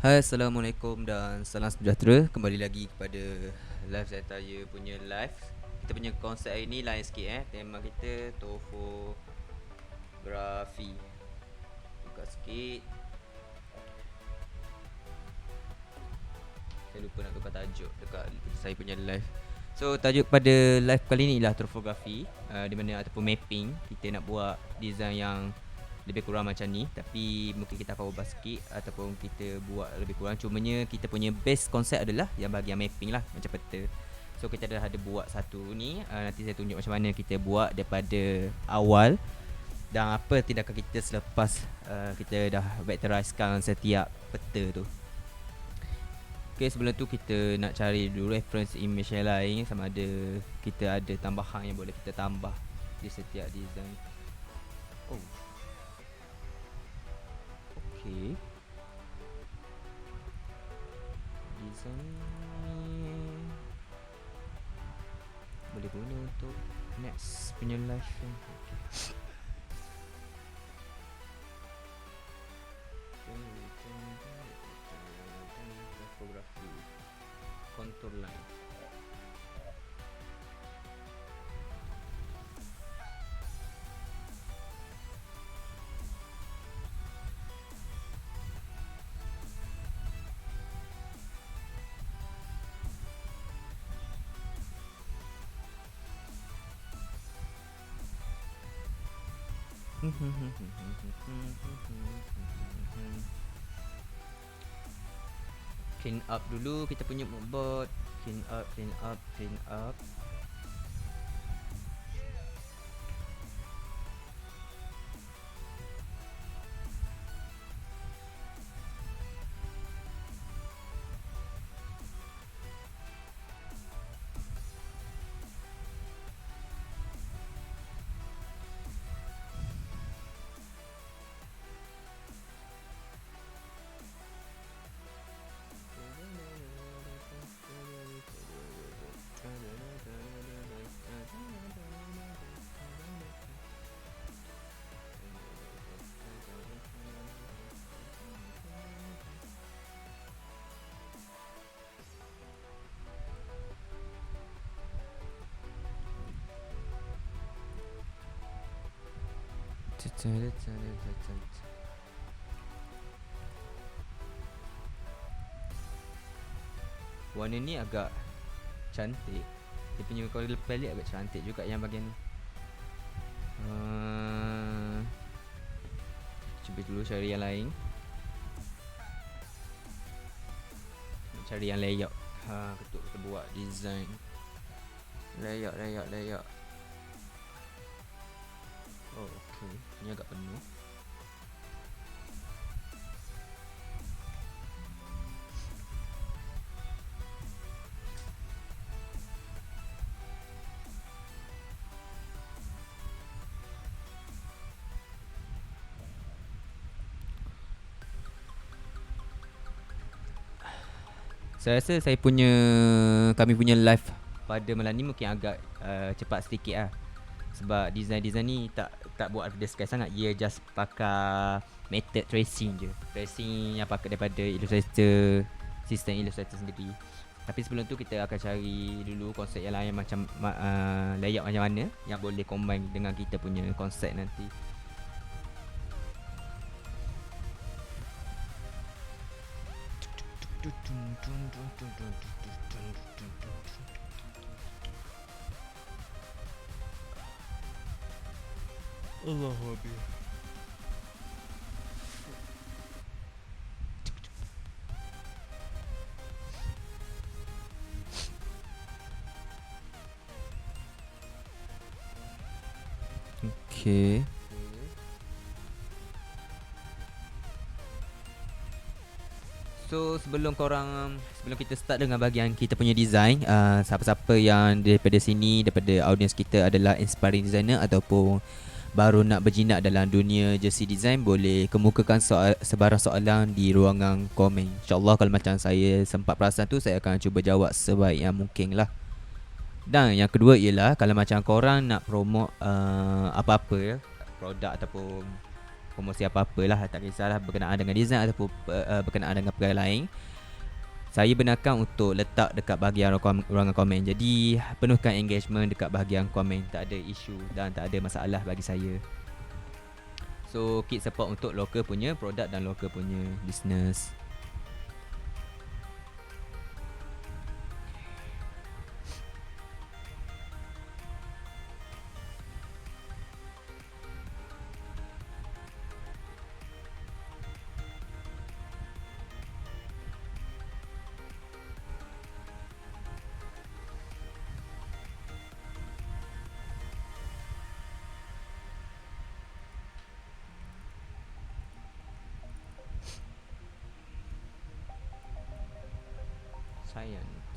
Hai, Assalamualaikum dan salam sejahtera. Kembali lagi kepada live saya punya live. Kita punya konsep hari ni lain sikit Tema kita topografi. Buka sikit. Saya lupa nak tukar tajuk dekat saya punya live. So tajuk pada live kali ni ialah topografi, di mana ataupun mapping. Kita nak buat design yang lebih kurang macam ni, tapi mungkin kita akan ubah sikit ataupun kita buat lebih kurang. Cumanya kita punya base konsep adalah yang bahagian mapping lah, macam peta. So kita dah ada buat satu ni, nanti saya tunjuk macam mana kita buat daripada awal dan apa tindakan kita selepas kita dah vectorizekan setiap peta tu. Okay, sebelum tu kita nak cari dulu reference image yang lain, sama ada kita ada tambahan yang boleh kita tambah di setiap design. Oh, okay. Design ni boleh guna untuk next punya live kan. Topografi, contour line. Clean up dulu kita punya moodboard. Clean up. Warna ni agak cantik. Dia punya color palette agak cantik juga yang bahagian ni. Cuba dulu cari yang lain. Cari yang layout. Ketuk kita buat design. Layout. Oh, okay. Ni agak penuh. Saya rasa kami punya live pada malam ni mungkin agak cepat sedikit lah. Sebab design ni tak buat berdasarkan sangat. Ia just pakai method tracing je. Tracing yang pakai daripada Illustrator, sistem Illustrator sendiri. Tapi sebelum tu kita akan cari dulu konsep yang lain, macam layout macam mana yang boleh combine dengan kita punya konsep nanti. Allahu Akbar. Okay. So sebelum kita start dengan bahagian kita punya design, siapa-siapa yang daripada sini, daripada audience kita adalah inspiring designer ataupun baru nak berjinak dalam dunia jersey design, boleh kemukakan sebarang soalan di ruangan komen. InsyaAllah kalau macam saya sempat perasan tu, saya akan cuba jawab sebaik yang mungkin lah. Dan yang kedua ialah, kalau macam korang nak promote apa-apa ya, produk ataupun promosi apa-apalah, tak kisahlah berkenaan dengan design ataupun berkenaan dengan perkara lain, saya benarkan untuk letak dekat bahagian ruangan komen. Jadi penuhkan engagement dekat bahagian komen, tak ada isu dan tak ada masalah bagi saya. So kit support untuk local punya produk dan local punya business.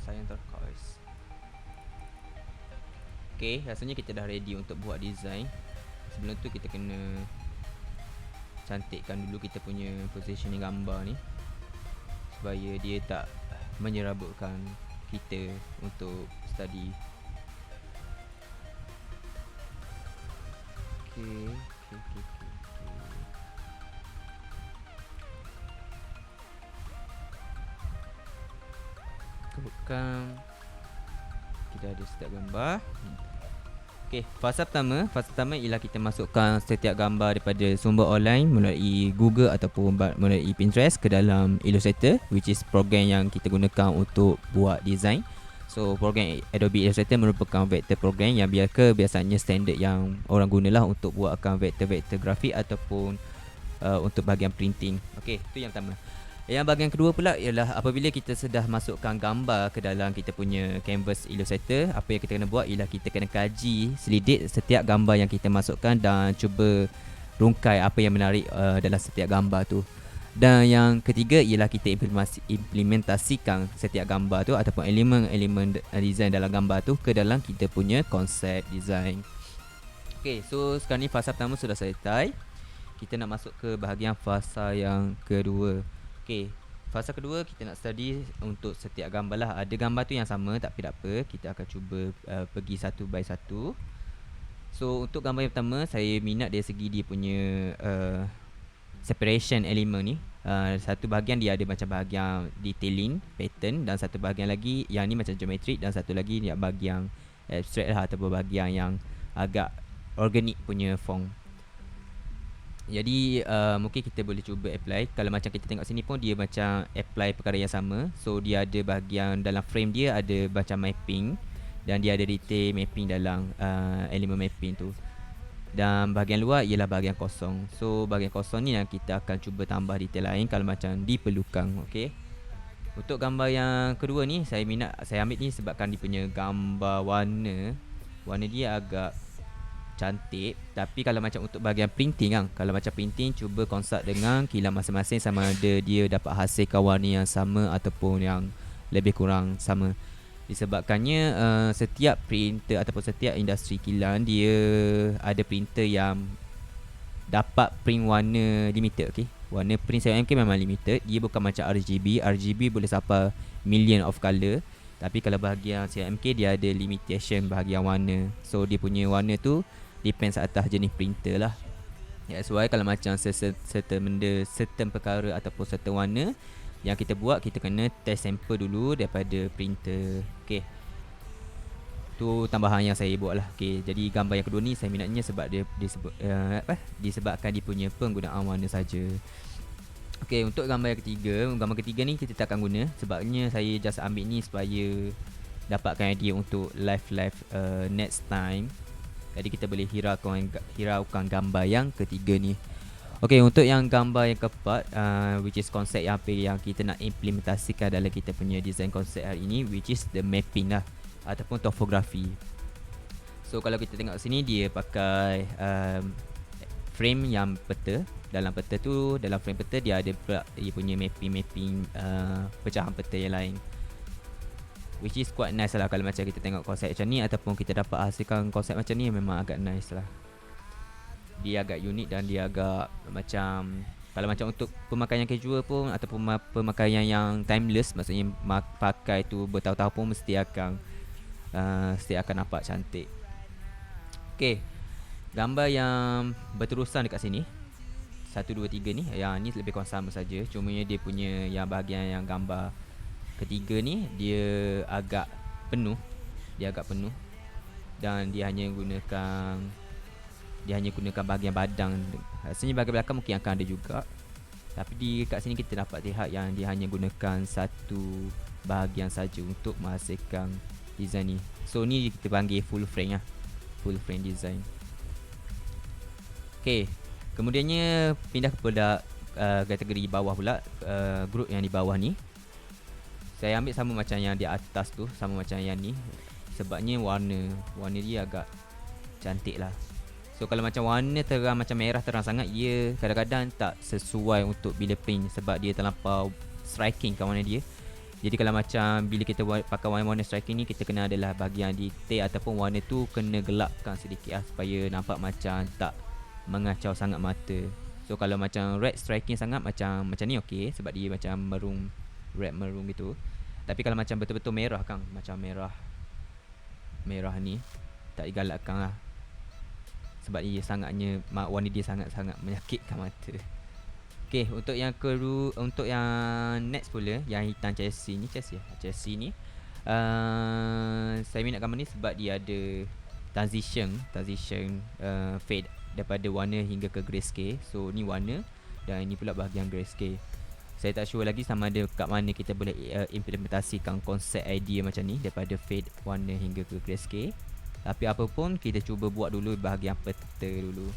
Cyan turquoise. Okay, rasanya kita dah ready untuk buat design. Sebelum tu kita kena cantikkan dulu kita punya positioning gambar ni, supaya dia tak menyerabutkan kita untuk study. Okay. Bukan, kita ada setiap gambar. Okey, fasa pertama ialah kita masukkan setiap gambar daripada sumber online melalui Google ataupun melalui Pinterest ke dalam Illustrator, which is program yang kita gunakan untuk buat design. So program Adobe Illustrator merupakan vektor program yang biasanya standard yang orang gunalah untuk buatkan vektor-vektor grafik ataupun untuk bahagian printing. Okey, itu yang pertama. Yang bahagian kedua pula ialah apabila kita sudah masukkan gambar ke dalam kita punya canvas Illustrator, apa yang kita kena buat ialah kita kena kaji selidik setiap gambar yang kita masukkan dan cuba rungkai apa yang menarik dalam setiap gambar tu. Dan yang ketiga ialah kita implementasikan setiap gambar tu ataupun elemen-elemen design dalam gambar tu ke dalam kita punya konsep design. Okay, so sekarang ni fasa pertama sudah selesai. Kita nak masuk ke bahagian fasa yang kedua. Okay, fasa kedua kita nak study untuk setiap gambar lah. Ada gambar tu yang sama tapi tak apa, kita akan cuba pergi satu by satu. So untuk gambar yang pertama, saya minat dari segi dia punya separation element ni. Satu bahagian dia ada macam bahagian detailing, pattern, dan satu bahagian lagi yang ni macam geometrik, dan satu lagi ni bahagian abstract lah, ataupun bahagian yang agak organik punya form. Jadi mungkin kita boleh cuba apply. Kalau macam kita tengok sini pun dia macam apply perkara yang sama. So dia ada bahagian dalam frame dia ada macam mapping, dan dia ada detail mapping dalam elemen mapping tu. Dan bahagian luar ialah bahagian kosong. So bahagian kosong ni yang kita akan cuba tambah detail lain kalau macam diperlukan. Okay. Untuk gambar yang kedua ni, saya ambil ni sebabkan dia punya gambar warna dia agak cantik. Tapi kalau macam untuk bahagian printing kan, kalau macam printing cuba consult dengan kilang masing-masing sama ada dia dapat hasilkan warna yang sama ataupun yang lebih kurang sama. Disebabkannya setiap printer ataupun setiap industri kilang dia ada printer yang dapat print warna limited. Okay, warna print CMYK memang limited. Dia bukan macam RGB boleh sampai million of color. Tapi kalau bahagian CMYK dia ada limitation bahagian warna. So dia punya warna tu depends atas jenis printer lah. That's why kalau macam certain perkara ataupun certain warna yang kita buat, kita kena test sampel dulu daripada printer. Okay, tu tambahan yang saya buat lah. Okay, jadi gambar yang kedua ni saya minatnya sebab disebabkan dia punya penggunaan warna saja. Okay, untuk gambar yang ketiga ni kita tak akan guna, sebabnya saya just ambil ni supaya dapatkan idea untuk live next time. Jadi kita boleh hiraukan gambar yang ketiga ni. Okay, untuk yang gambar yang keempat, which is konsep yang kita nak implementasikan dalam kita punya design konsep hari ini, which is the mapping lah ataupun topografi. So kalau kita tengok sini, dia pakai frame yang peta. Dalam frame peta dia ada pula dia punya mapping pecahan peta yang lain, which is quite nice lah. Kalau macam kita tengok konsep macam ni ataupun kita dapat hasilkan konsep macam ni, memang agak nice lah. Dia agak unik dan dia agak macam, kalau macam untuk pemakaian casual pun ataupun pemakaian yang timeless, maksudnya pakai tu bertahun-tahun pun mesti akan nampak cantik. Okay, gambar yang berterusan dekat sini, 1, 2, 3 ni, yang ni lebih kurang sama saja. Cumanya dia punya yang bahagian yang gambar ketiga ni dia agak penuh. Dia agak penuh dan dia hanya gunakan bahagian badan. Rasanya bahagian belakang mungkin akan ada juga. Tapi di kat sini kita dapat lihat yang dia hanya gunakan satu bahagian saja untuk menghasilkan design ni. So ni kita panggil full frame lah. Full frame design. Okay, kemudiannya pindah kepada kategori bawah pula, group yang di bawah ni. Saya ambil sama macam yang di atas tu, sama macam yang ni. Sebabnya warna dia agak cantik lah. So kalau macam warna terang, macam merah terang sangat, ia kadang-kadang tak sesuai untuk bila paint sebab dia terlampau striking kan warna dia. Jadi kalau macam bila kita pakai warna striking ni, kita kena adalah bahagian detail ataupun warna tu kena gelapkan sedikit lah, supaya nampak macam tak mengacau sangat mata. So kalau macam red striking sangat macam ni okey, sebab dia macam maroon, red maroon gitu. Tapi kalau macam betul-betul merah kan, macam merah ni, tak digalakkan lah, sebab dia sangatnya, warna dia sangat-sangat menyakitkan mata. Okay, untuk yang untuk yang next pula, yang hitam chassis ni, saya minat gambar ni sebab dia ada transition fade daripada warna hingga ke grayscale. So ni warna dan ini pula bahagian grayscale. Saya tak sure lagi sama ada kat mana kita boleh implementasikan konsep idea macam ni, daripada fade warna hingga ke grayscale. Tapi apapun, kita cuba buat dulu bahagian peta dulu.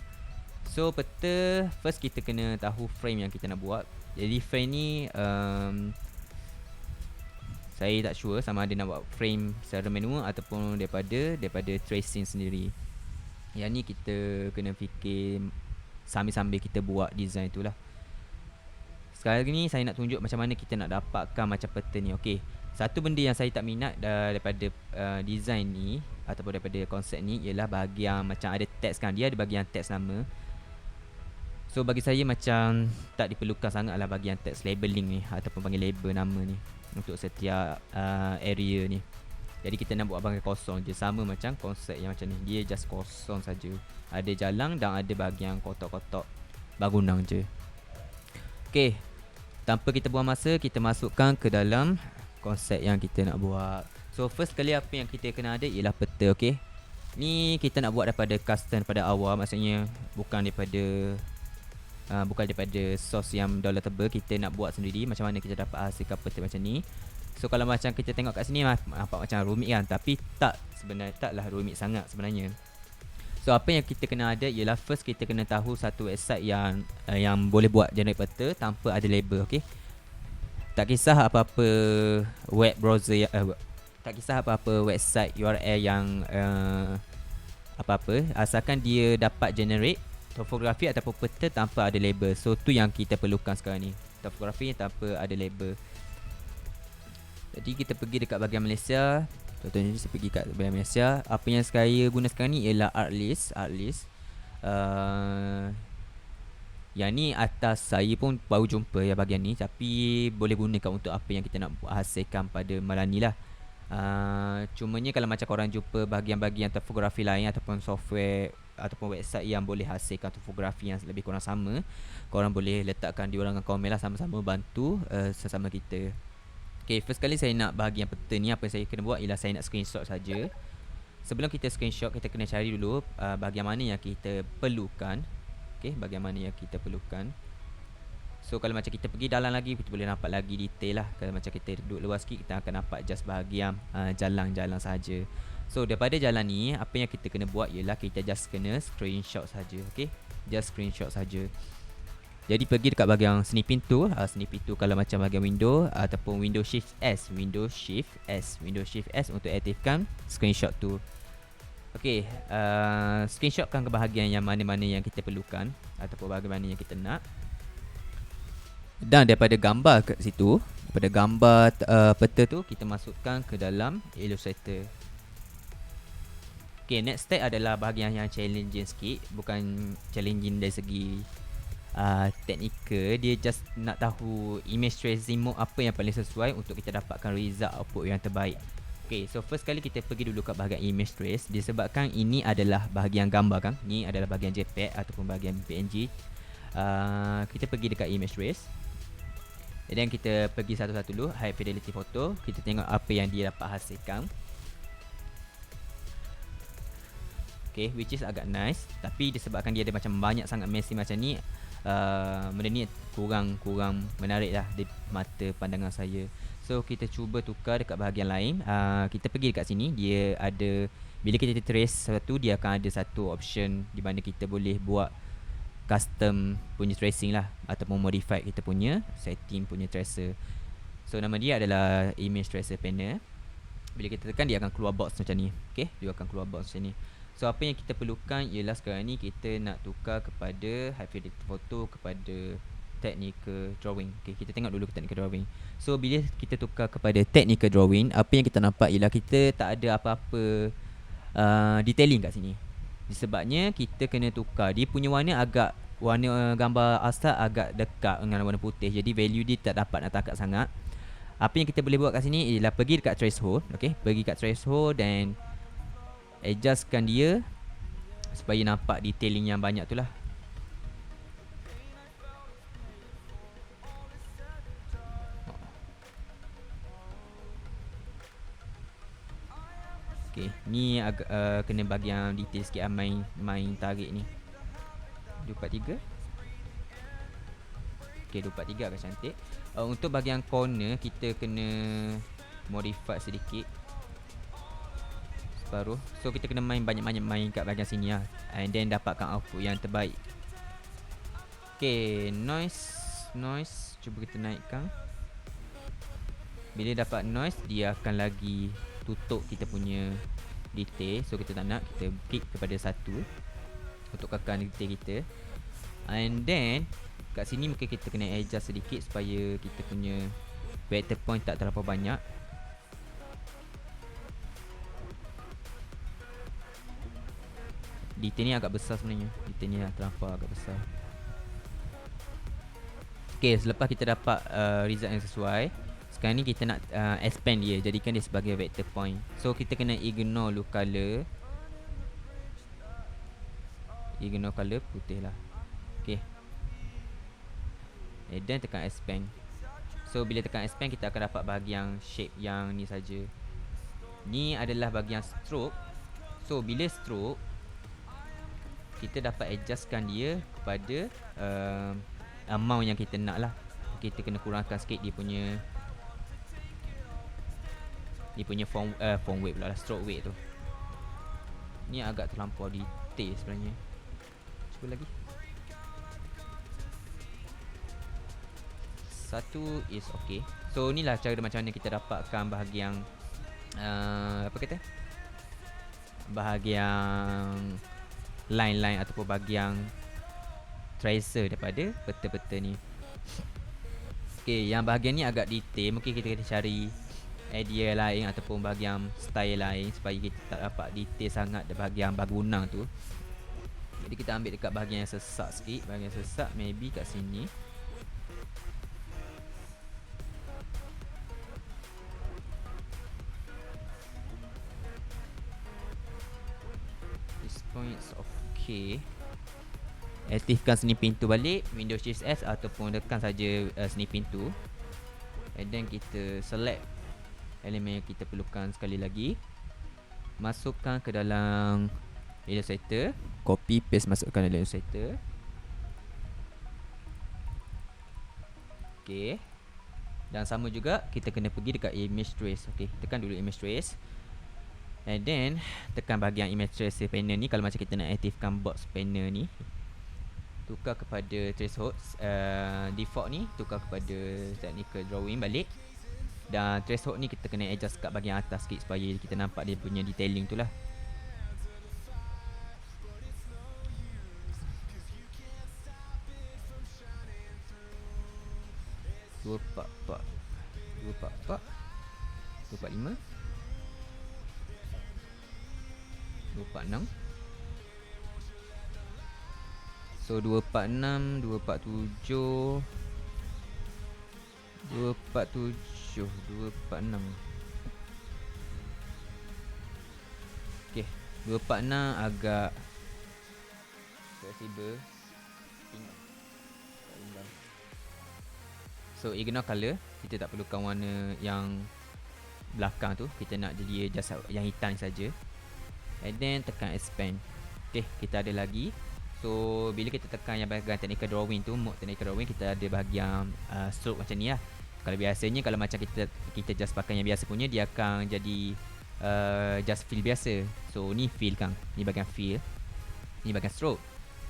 So peta, first kita kena tahu frame yang kita nak buat. Jadi frame ni saya tak sure sama ada nak buat frame secara manual ataupun daripada tracing sendiri. Yang ni kita kena fikir sambil-sambil kita buat design tu lah. Sekarang ni saya nak tunjuk macam mana kita nak dapatkan macam peta ni. Okay, satu benda yang saya tak minat daripada design ni ataupun daripada konsep ni ialah bahagian macam ada teks kan. Dia ada bahagian teks nama. So bagi saya macam tak diperlukan sangat lah bahagian teks labeling ni, ataupun panggil label nama ni untuk setiap area ni. Jadi kita nak buat bahagian kosong je, sama macam konsep yang macam ni. Dia just kosong saja. Ada jalan dan ada bahagian kotak-kotak bangunan je. Okay, tanpa kita buang masa, kita masukkan ke dalam konsep yang kita nak buat. So first kali apa yang kita kena ada ialah peta. Okay, ni kita nak buat daripada custom pada awal. Maksudnya bukan daripada source yang downloadable. Kita nak buat sendiri macam mana kita dapat hasilkan peta macam ni. So kalau macam kita tengok kat sini nampak macam rumit kan, tapi taklah rumit sangat sebenarnya. So apa yang kita kena ada ialah first kita kena tahu satu website yang boleh buat generate peta tanpa ada label. Okay, tak kisah apa-apa web browser tak kisah apa-apa website URL yang apa-apa, asalkan dia dapat generate topografi ataupun peta tanpa ada label. So tu yang kita perlukan sekarang ni, topografi tanpa ada label. Jadi kita pergi dekat bahagian Malaysia. Contohnya saya pergi kat bahagian Malaysia. Apa yang saya guna sekarang ni ialah Artlist. Yang ni atas saya pun baru jumpa ya bahagian ni, tapi boleh gunakan untuk apa yang kita nak hasilkan pada malam ni lah. Cumanya kalau macam korang jumpa bahagian-bahagian topografi lain ataupun software ataupun website yang boleh hasilkan topografi yang lebih kurang sama, korang boleh letakkan di ruangan komen lah, sama-sama bantu sesama kita. Okay, first kali saya nak bahagian peta ni, apa yang saya kena buat ialah saya nak screenshot saja. Sebelum kita screenshot, kita kena cari dulu bahagian mana yang kita perlukan. Okay, bahagian mana yang kita perlukan. So kalau macam kita pergi dalam lagi, kita boleh nampak lagi detail lah. Kalau macam kita duduk luar sikit, kita akan nampak just bahagian jalan-jalan saja. So daripada jalan ni, apa yang kita kena buat ialah kita just kena screenshot saja. Okay, just screenshot saja. Jadi pergi dekat bahagian snipping tool. Snipping tool kalau macam bahagian window ataupun Windows Shift S untuk aktifkan screenshot tool. Okay, screenshotkan ke bahagian yang mana-mana yang kita perlukan ataupun bahagian mana yang kita nak. Dan daripada gambar kat situ, daripada gambar peta tu, kita masukkan ke dalam Illustrator. Okay, next step adalah bahagian yang challenging sikit. Bukan challenging dari segi teknikal, dia just nak tahu image tracing mode apa yang paling sesuai untuk kita dapatkan result output yang terbaik. Okay, so first kali kita pergi dulu kat bahagian image trace. Disebabkan ini adalah bahagian gambar kan, ni adalah bahagian JPEG ataupun bahagian PNG. Kita pergi dekat image trace, dan kita pergi satu-satu dulu. High fidelity photo, kita tengok apa yang dia dapat hasilkan. Okay, which is agak nice. Tapi disebabkan dia ada macam banyak sangat messy macam ni, benda ni kurang menarik lah di mata pandangan saya. So kita cuba tukar dekat bahagian lain. Kita pergi dekat sini, dia ada, bila kita trace satu, dia akan ada satu option di mana kita boleh buat custom punya tracing lah, ataupun modify kita punya setting punya tracer. So nama dia adalah image tracer panel. Bila kita tekan, dia akan keluar box macam ni. Okay, dia akan keluar box macam ni. So apa yang kita perlukan ialah sekarang ni kita nak tukar kepada high fidelity photo kepada technical drawing. Okay, kita tengok dulu technical drawing. So bila kita tukar kepada technical drawing, apa yang kita nampak ialah kita tak ada apa-apa detailing kat sini. Disebabnya kita kena tukar, dia punya warna gambar asal agak dekat dengan warna putih. Jadi value dia tak dapat nak tangkap sangat. Apa yang kita boleh buat kat sini ialah pergi dekat threshold. Okay, pergi kat threshold dan adjustkan dia supaya nampak detailing yang banyak tu lah. Okay, ni agak kena bagi yang detail sikit lah, main tarik ni. 243. Okay, 243 agak cantik. Untuk bahagian corner kita kena modify sedikit, separuh. So kita kena main banyak-banyak main kat bahagian sini lah, and then dapatkan output yang terbaik. Okay, noise cuba kita naikkan. Bila dapat noise, dia akan lagi tutup kita punya detail. So kita tak nak, kita klik kepada satu untuk kekalkan detail kita. And then kat sini mungkin kita kena adjust sedikit supaya kita punya vector point tak terlalu banyak. Detail ni agak besar sebenarnya. Detail ni terlampau agak besar. Okay, selepas kita dapat result yang sesuai, sekarang ni kita nak expand dia, jadikan dia sebagai vector point. So kita kena ignore dulu color. Ignore color putih lah. Okay, dan tekan expand. So bila tekan expand, kita akan dapat bahagian shape yang ni saja. Ni adalah bahagian stroke. So bila stroke, kita dapat adjustkan dia kepada amount yang kita nak lah. Kita kena kurangkan sikit dia punya form weight pula lah, stroke weight tu. Ni agak terlampau detail sebenarnya. Cuba lagi. Satu is okay. So inilah cara macam mana kita dapatkan bahagian bahagian line-line ataupun bahagian tracer daripada peta-peta ni. Okay, yang bahagian ni agak detail. Mungkin kita kena cari idea lain ataupun bahagian style lain supaya kita tak dapat detail sangat di bahagian bangunan tu. Jadi kita ambil dekat bahagian yang sesak sikit. Bahagian sesak maybe kat sini. This point is okay. Aktifkan seni pintu balik, Windows Shift S ataupun tekan saja seni pintu. And then kita select elemen yang kita perlukan sekali lagi. Masukkan ke dalam Illustrator, copy paste masukkan dalam Illustrator. Okay. Dan sama juga kita kena pergi dekat image trace. Okay, tekan dulu image trace. And then tekan bahagian image trace panel ni. Kalau macam kita nak aktifkan box panel ni, tukar kepada threshold, default ni tukar kepada technical drawing balik. Dan threshold ni kita kena adjust kat bahagian atas sikit supaya kita nampak dia punya detailing tu lah. Dua empat empat 245 246. So 246, 247, 247, 246. Okay, 246 agak fleksibel. tunggal. So ignore color, kita tak perlukan warna yang belakang tu, kita nak jadi just yang hitam saja. And then tekan expand. Okay, kita ada lagi. So bila kita tekan yang bahagian technical drawing tu, mode technical drawing, kita ada bahagian stroke macam ni lah. Kalau biasanya kalau macam kita just pakai yang biasa punya, dia akan jadi just fill biasa. So ni fill kan, ni bahagian fill, ni bahagian stroke.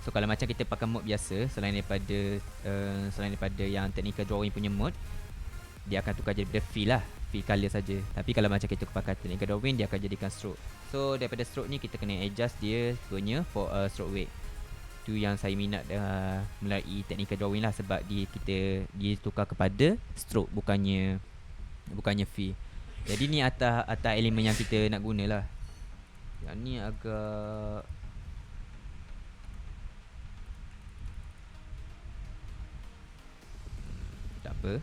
So kalau macam kita pakai mode biasa, selain daripada yang technical drawing punya mode, dia akan tukar jadi fill lah, fill color saja. Tapi kalau macam kita pakai technical drawing, dia akan jadikan stroke. So daripada stroke ni kita kena adjust dia punya for stroke weight. Tu yang saya minat melalui technical drawing lah, sebab dia tukar kepada stroke, bukannya fill. Jadi ni atas elemen yang kita nak guna lah. Yang ni agak tak apa,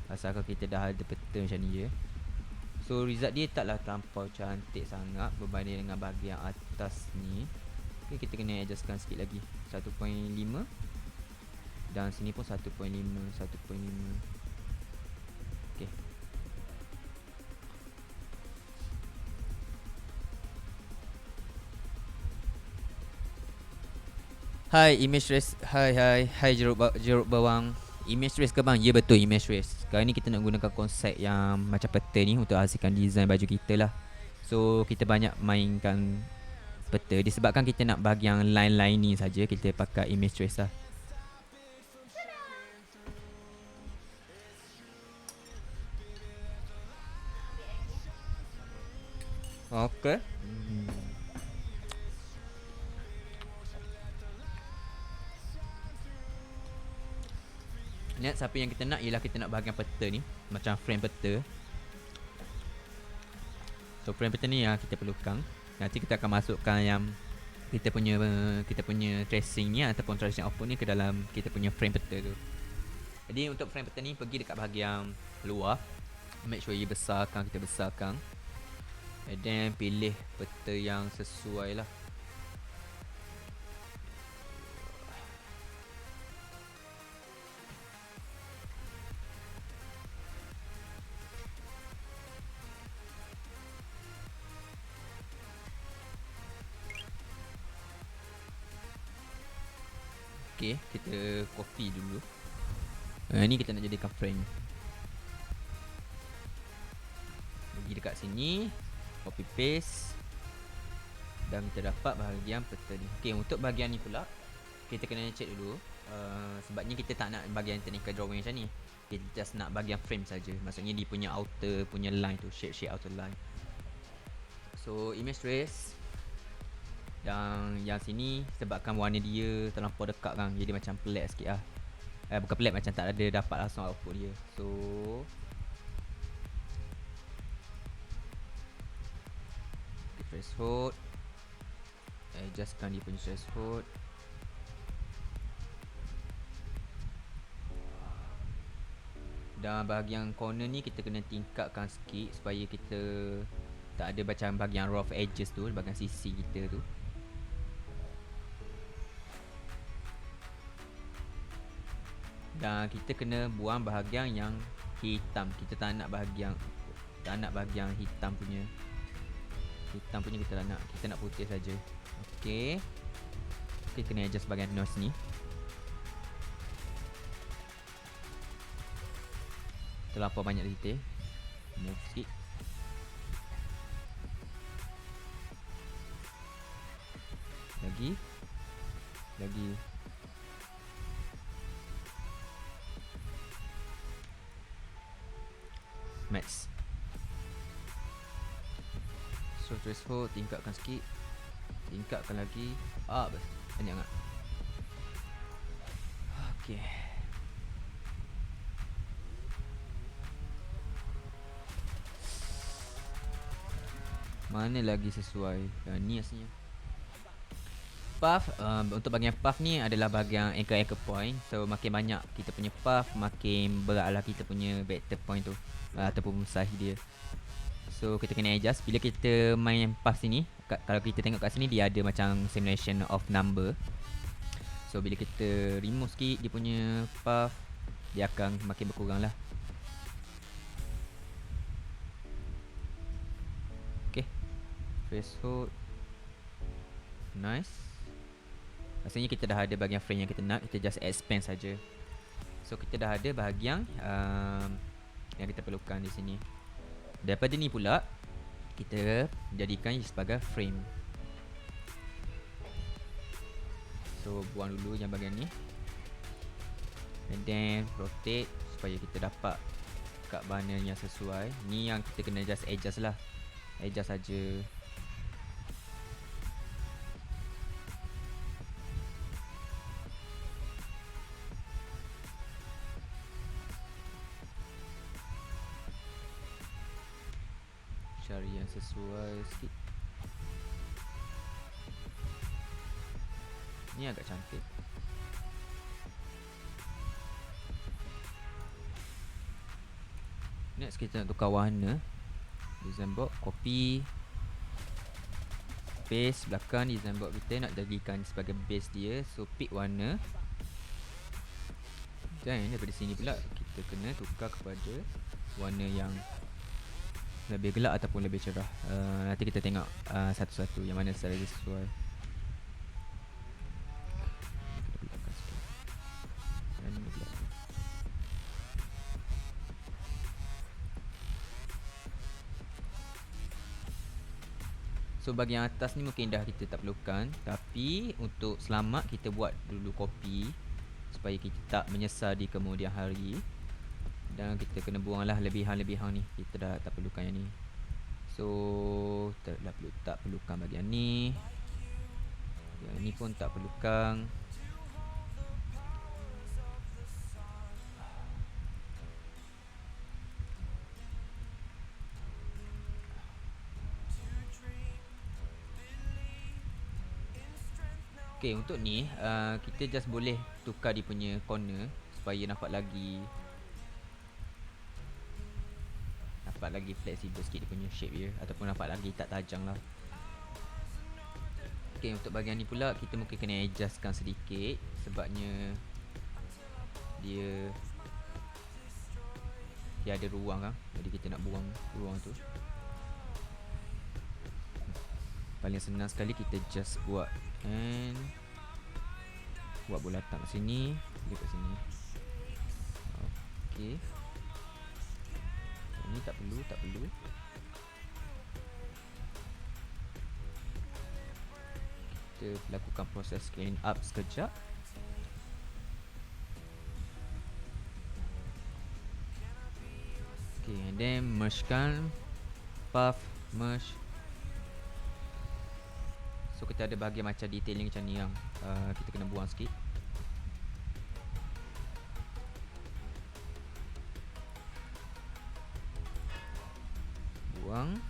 asalkan kita dah ada peta macam ni je. So result dia taklah terlampau cantik sangat berbanding dengan bahagian atas ni. Okay, kita kena adjustkan sikit lagi, 1.5. Dan sini pun 1.5. Okay. Hai image race. Hai jeruk bawang. Image race ke bang? Ya betul, image race. Sekarang ni kita nak gunakan konsep yang macam peta ni untuk hasilkan design baju kita lah. So kita banyak mainkan peta, disebabkan kita nak bahagian line-line ni saja, kita pakai image trace lah. Okay. Niat siapa yang kita nak ialah kita nak bahagian peta ni, macam frame peta. So frame peta ni yang kita perlukan. Nanti kita akan masukkan yang kita punya tracing ni ataupun tracing output ni ke dalam kita punya frame peta tu. Jadi untuk frame peta ni, pergi dekat bahagian luar, make sure kita besarkan, and then pilih peta yang sesuai lah. Okay, kita copy dulu. Ni kita nak jadikan frame. Pergi dekat sini, copy paste, dan kita dapat bahagian peta ni. Okay, untuk bahagian ni pula kita kena check dulu. Sebabnya kita tak nak bahagian technical drawing macam ni, kita just nak bahagian frame saja. Maksudnya dia punya outer punya line tu, shape outer line. So image trace. Dan yang sini sebabkan warna dia terlampau dekat kan, jadi macam pelik sikit lah. Bukan pelik, macam tak ada dapat langsung output dia. So threshold, adjustkan dia punya threshold. Dan bahagian corner ni kita kena tingkatkan sikit supaya kita tak ada macam bahagian rough edges tu, bahagian sisi kita tu. Dan kita kena buang bahagian yang hitam. Kita tak nak bahagian hitam punya. Hitam punya kita tak nak. Kita nak putih saja. Okey. Kita kena adjust bahagian nose ni. Terlampau banyak detail. Move sikit. Lagi. Max. So threshold tingkatkan sikit. Tingkatkan lagi. Banyak tak? Okay. Mana lagi sesuai? Ni aslinya path. Untuk bahagian path ni adalah bahagian anchor point. So makin banyak kita punya path, makin beratlah kita punya vector point tu, ataupun size dia. So kita kena adjust. Bila kita main path sini, kalau kita tengok kat sini, dia ada macam simulation of number. So So bila kita remove sikit dia punya path, dia akan makin berkurang lah. Okay, threshold. Nice. Rasanya kita dah ada bahagian frame yang kita nak, kita just expand saja. So kita dah ada bahagian yang kita perlukan di sini. Daripada ni pula kita jadikan sebagai frame. So buang dulu yang bahagian ni, and then rotate supaya kita dapat kat mana yang sesuai. Ni yang kita kena just adjust lah, adjust saja. Cari yang sesuai sikit. Ni agak cantik. Next kita nak tukar warna. Design box, copy, paste belakang design box kita, nak jadikan sebagai base dia. So pick warna, dan daripada sini pula kita kena tukar kepada warna yang lebih gelap ataupun lebih cerah. Nanti kita tengok satu-satu yang mana sesuai. So bahagian atas ni mungkin dah kita tak perlukan, tapi untuk selamat kita buat dulu copy supaya kita tak menyesal di kemudian hari. Dan kita kena buanglah lebihan-lebihan ni, kita dah tak perlukan yang ni. So tak perlukan bahagian ni. Yang ni pun tak perlukan. Okay, untuk ni kita just boleh tukar dia punya corner supaya nampak lagi flexible sikit dia punya shape dia, ataupun nampak lagi tak tajam lah. Okay, untuk bahagian ni pula kita mungkin kena adjustkan sedikit, sebabnya dia ada ruang kan, jadi kita nak buang ruang tu. Paling senang sekali kita just buat and buat bola letak kat sini, dekat sini. Okey. Ini tak perlu. Kita lakukan proses clean up sekejap. Okay, and then mergekan path, merge. So kita ada bahagian macam detailing macam ni yang kita kena buang sikit. Buang.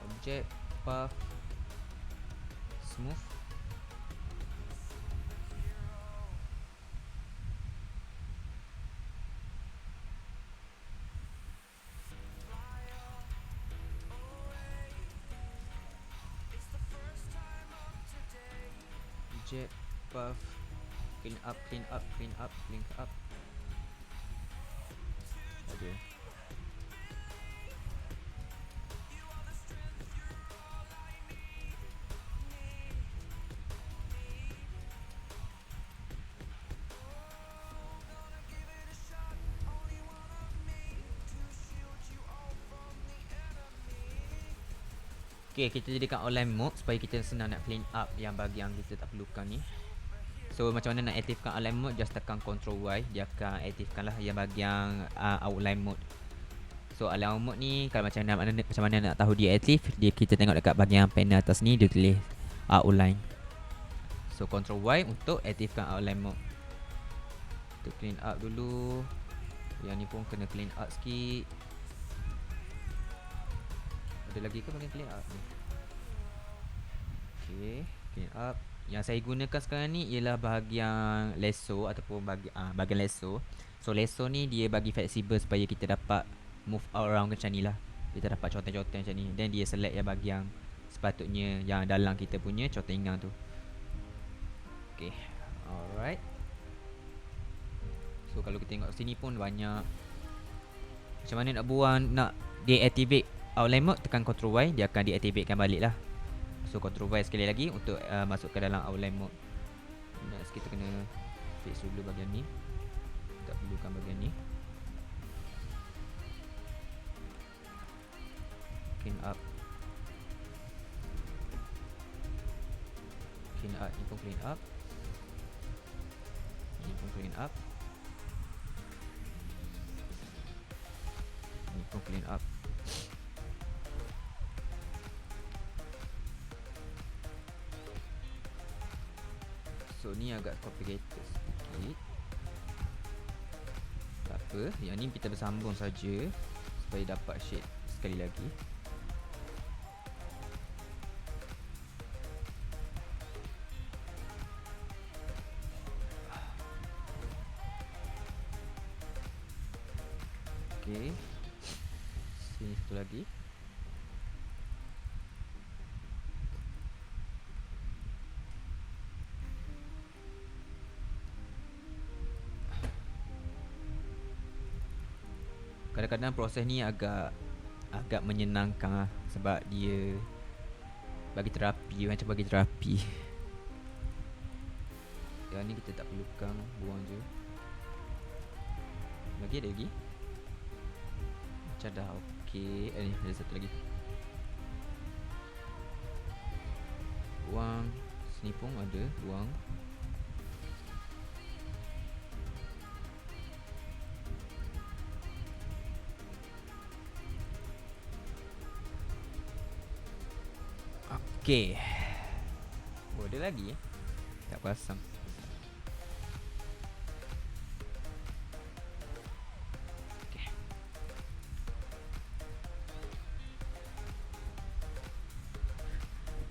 Object, path, smooth. Object, path, clean up. Ada. Okay, kita jadikan outline mode supaya kita senang nak clean up yang bahagian kita tak perlukan ni. So macam mana nak aktifkan outline mode, just tekan Ctrl Y, dia akan aktifkan lah yang bahagian outline mode. So outline mode ni kalau macam mana nak tahu dia aktif, kita tengok dekat bahagian panel atas ni, dia tulis outline. So Ctrl Y untuk aktifkan outline mode. Kita clean up dulu. Yang ni pun kena clean up sikit. Ada lagi ke bahagian clean up ni? Okay, clean up. Yang saya gunakan sekarang ni ialah bahagian lasso ataupun bahagian lasso. So lasso ni dia bagi fleksibel supaya kita dapat move around macam ni lah. Kita dapat conteng-conteng macam ni. Then dia select yang bahagian sepatutnya yang dalam kita punya contengan tu. Okay, alright. So kalau kita tengok sini pun banyak. Macam mana nak buang, nak deactivate outline mode, tekan Ctrl Y, dia akan deactivatekan balik lah. So Ctrl Y sekali lagi untuk masuk ke dalam outline mode. Next kita kena fix dulu bahagian ni. Tak perlukan bahagian ni. Clean up. Clean up, ni pun clean up. Ni pun clean up. Ni pun clean up. So ni agak complicated sikit. Tak apa, yang ni kita bersambung saja supaya dapat shade sekali lagi. Okay, sini satu lagi. Kadang-kadang proses ni agak menyenangkan lah, sebab dia bagi terapi, macam bagi terapi. Yang ni kita tak perlukan, buang je. Lagi ada lagi? Macam dah okey. Ni ada satu lagi. Buang. Sini pun ada, buang. Okay. Oh, ada lagi tak pasang. Okay.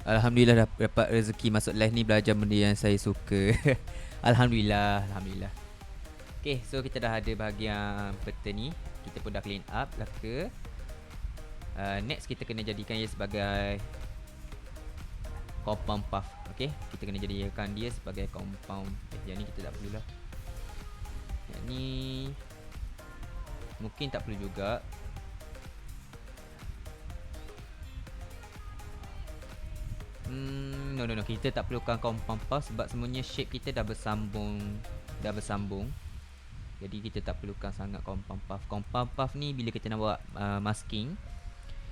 Alhamdulillah dapat rezeki masuk live ni, belajar benda yang saya suka. Alhamdulillah. Okay, so kita dah ada bahagian peta ni. Kita pun dah clean up lah ke. Next kita kena jadikan ia sebagai compound path. Okay, kita kena jadikan dia sebagai compound. Yang ni kita tak perlulah. Yang ni mungkin tak perlu juga. No, kita tak perlukan compound path sebab semuanya shape kita dah bersambung. Jadi kita tak perlukan sangat compound path. Compound path ni bila kita nak buat masking.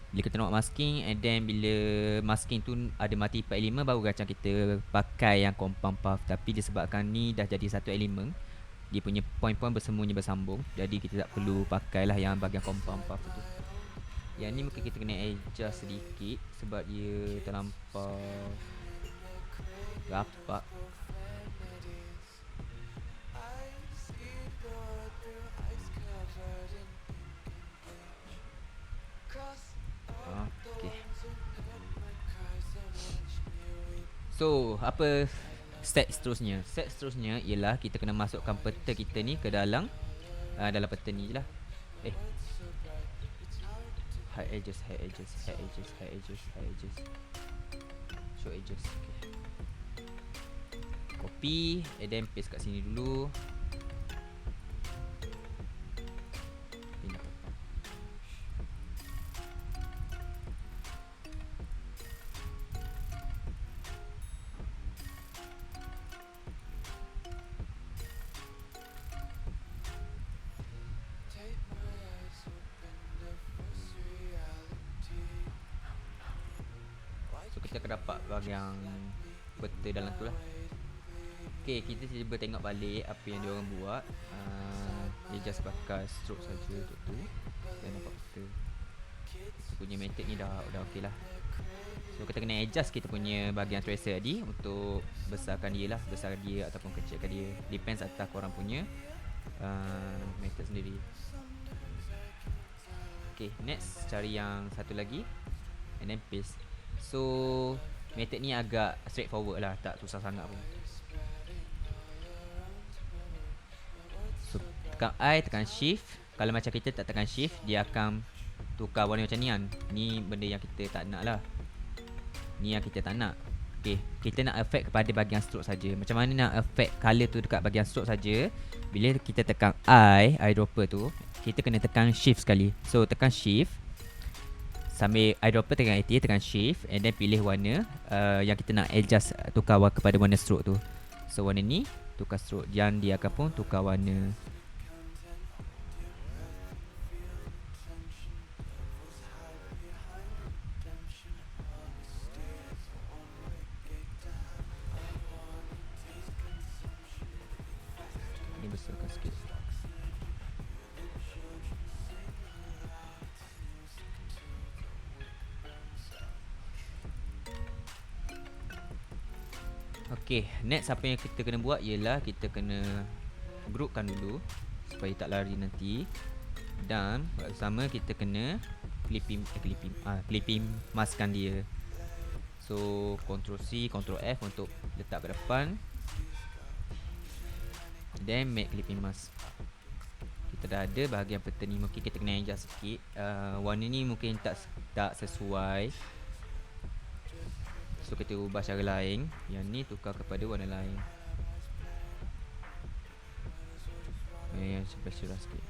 Bila kita nak buat masking, and then bila masking tu ada multiple elemen, baru macam kita pakai yang compound path. Tapi disebabkan ni dah jadi satu elemen, dia punya point-point bersemuanya bersambung, jadi kita tak perlu pakailah yang bahagian compound path tu. Yang ni mungkin kita kena adjust sedikit sebab dia terlampau rapat. Okay. So, apa step seterusnya? Step seterusnya ialah kita kena masukkan peta kita ni ke dalam peta ni je lah. Hide edges. Show edges. Okay. Copy and then paste kat sini dulu. Kita akan dapat bahagian peta dalam tu lah. Okay, kita cuba tengok balik apa yang diorang buat. Dia just pakai stroke saja untuk tu. Dan nampak peta. Kita punya method ni dah okey lah. So kita kena adjust kita punya bahagian tracer tadi untuk besarkan dia lah. Besarkan dia ataupun kecilkan dia, depends atas korang punya method sendiri. Okay, next cari yang satu lagi and then paste. So method ni agak straightforward lah, tak susah sangat pun. So tekan I, tekan shift, Kalau macam kita tak tekan shift, dia akan tukar warna macam ni kan. Ni benda yang kita tak nak lah. Ni yang kita tak nak. Okay, kita nak effect kepada bahagian stroke saja. Macam mana nak effect color tu dekat bahagian stroke saja? Bila kita tekan eyedropper tu, kita kena tekan shift sekali. So tekan shift, sambil eyedropper tekan AT, tekan shift, and then pilih warna yang kita nak adjust, tukar kepada warna stroke tu. So warna ni tukar stroke, yang dia akan pun tukar warna. Ni besarkan sikit. Okay, next apa yang kita kena buat ialah kita kena groupkan dulu supaya tak lari nanti. Dan bersama kita kena clipping maskkan dia. So Ctrl C, Ctrl F untuk letak ke depan. Then make clipping mask. Kita dah ada bahagian peta ni, mungkin kita kena adjust sikit. Warna ni mungkin tak sesuai. So kita ubah cara lain. Yang ni tukar kepada warna lain. Yang sampai cerah sikit.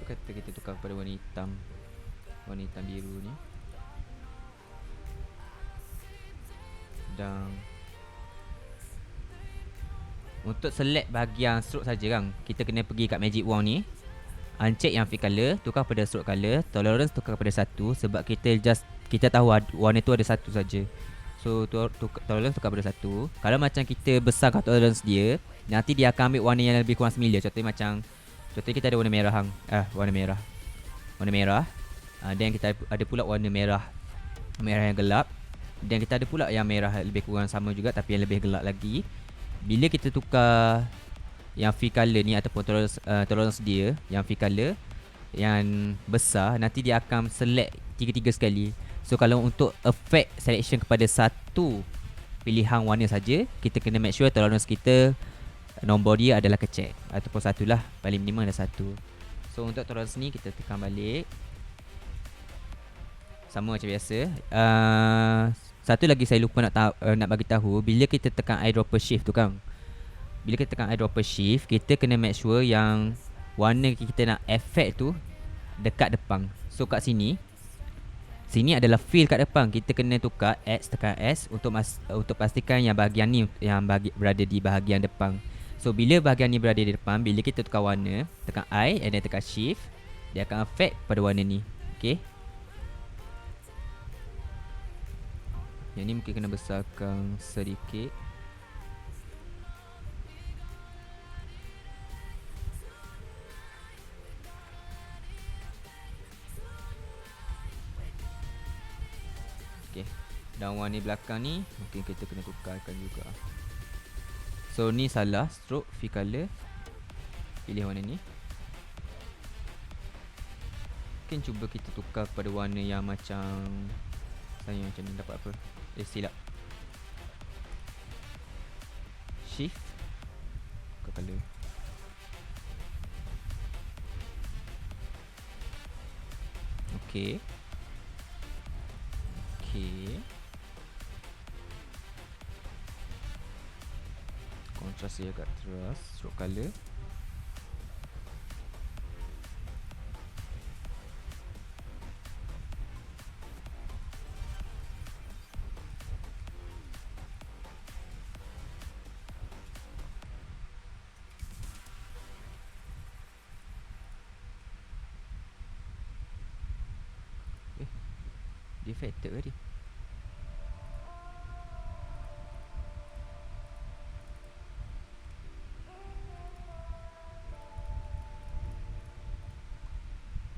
Kata kita tukar kepada warna hitam. Warna hitam biru ni. Dan untuk select bahagian stroke saja kan, kita kena pergi kat magic wand ni, uncheck yang fill color, tukar pada stroke color, tolerance tukar kepada 1. Sebab kita tahu warna tu ada satu saja. So tolerance tukar pada 1. Kalau macam kita besarkan tolerance dia, nanti dia akan ambil warna yang lebih kurang similar. Contohnya kita ada warna merah warna merah. Dan kita ada pula warna merah yang gelap. Dan kita ada pula yang merah lebih kurang sama juga tapi yang lebih gelap lagi. Bila kita tukar yang fill color ni ataupun tolerance dia, yang fill color yang besar, nanti dia akan select tiga-tiga sekali. So kalau untuk effect selection kepada satu pilihan warna saja, kita kena make sure tolerance kita, nombor dia adalah kecil ataupun satulah, paling minimum ada 1. So untuk tolerance ni kita tekan balik. Sama macam biasa. Satu lagi saya lupa nak bagi tahu, bila kita tekan eyedropper shift tu kan. Bila kita tekan eyedropper shift, kita kena make sure yang warna kita nak effect tu dekat depan. So kat sini adalah fill kat depan. Kita kena tukar X, tekan S untuk pastikan yang bahagian ni yang berada di bahagian depan. So bila bahagian ni berada di depan, bila kita tukar warna, tekan I and then tekan shift, dia akan affect pada warna ni. Okay. Yang ni mungkin kena besarkan sedikit. Okay. Dan warna belakang ni mungkin kita kena tukarkan juga. So ni salah, stroke fill color. Pilih warna ni. Mungkin cuba kita tukar kepada warna yang macam saya macam ni, dapat apa? Silap. Shift ke color. Okay. Kontras dia agak terus. Stroke color. Dia factor tadi.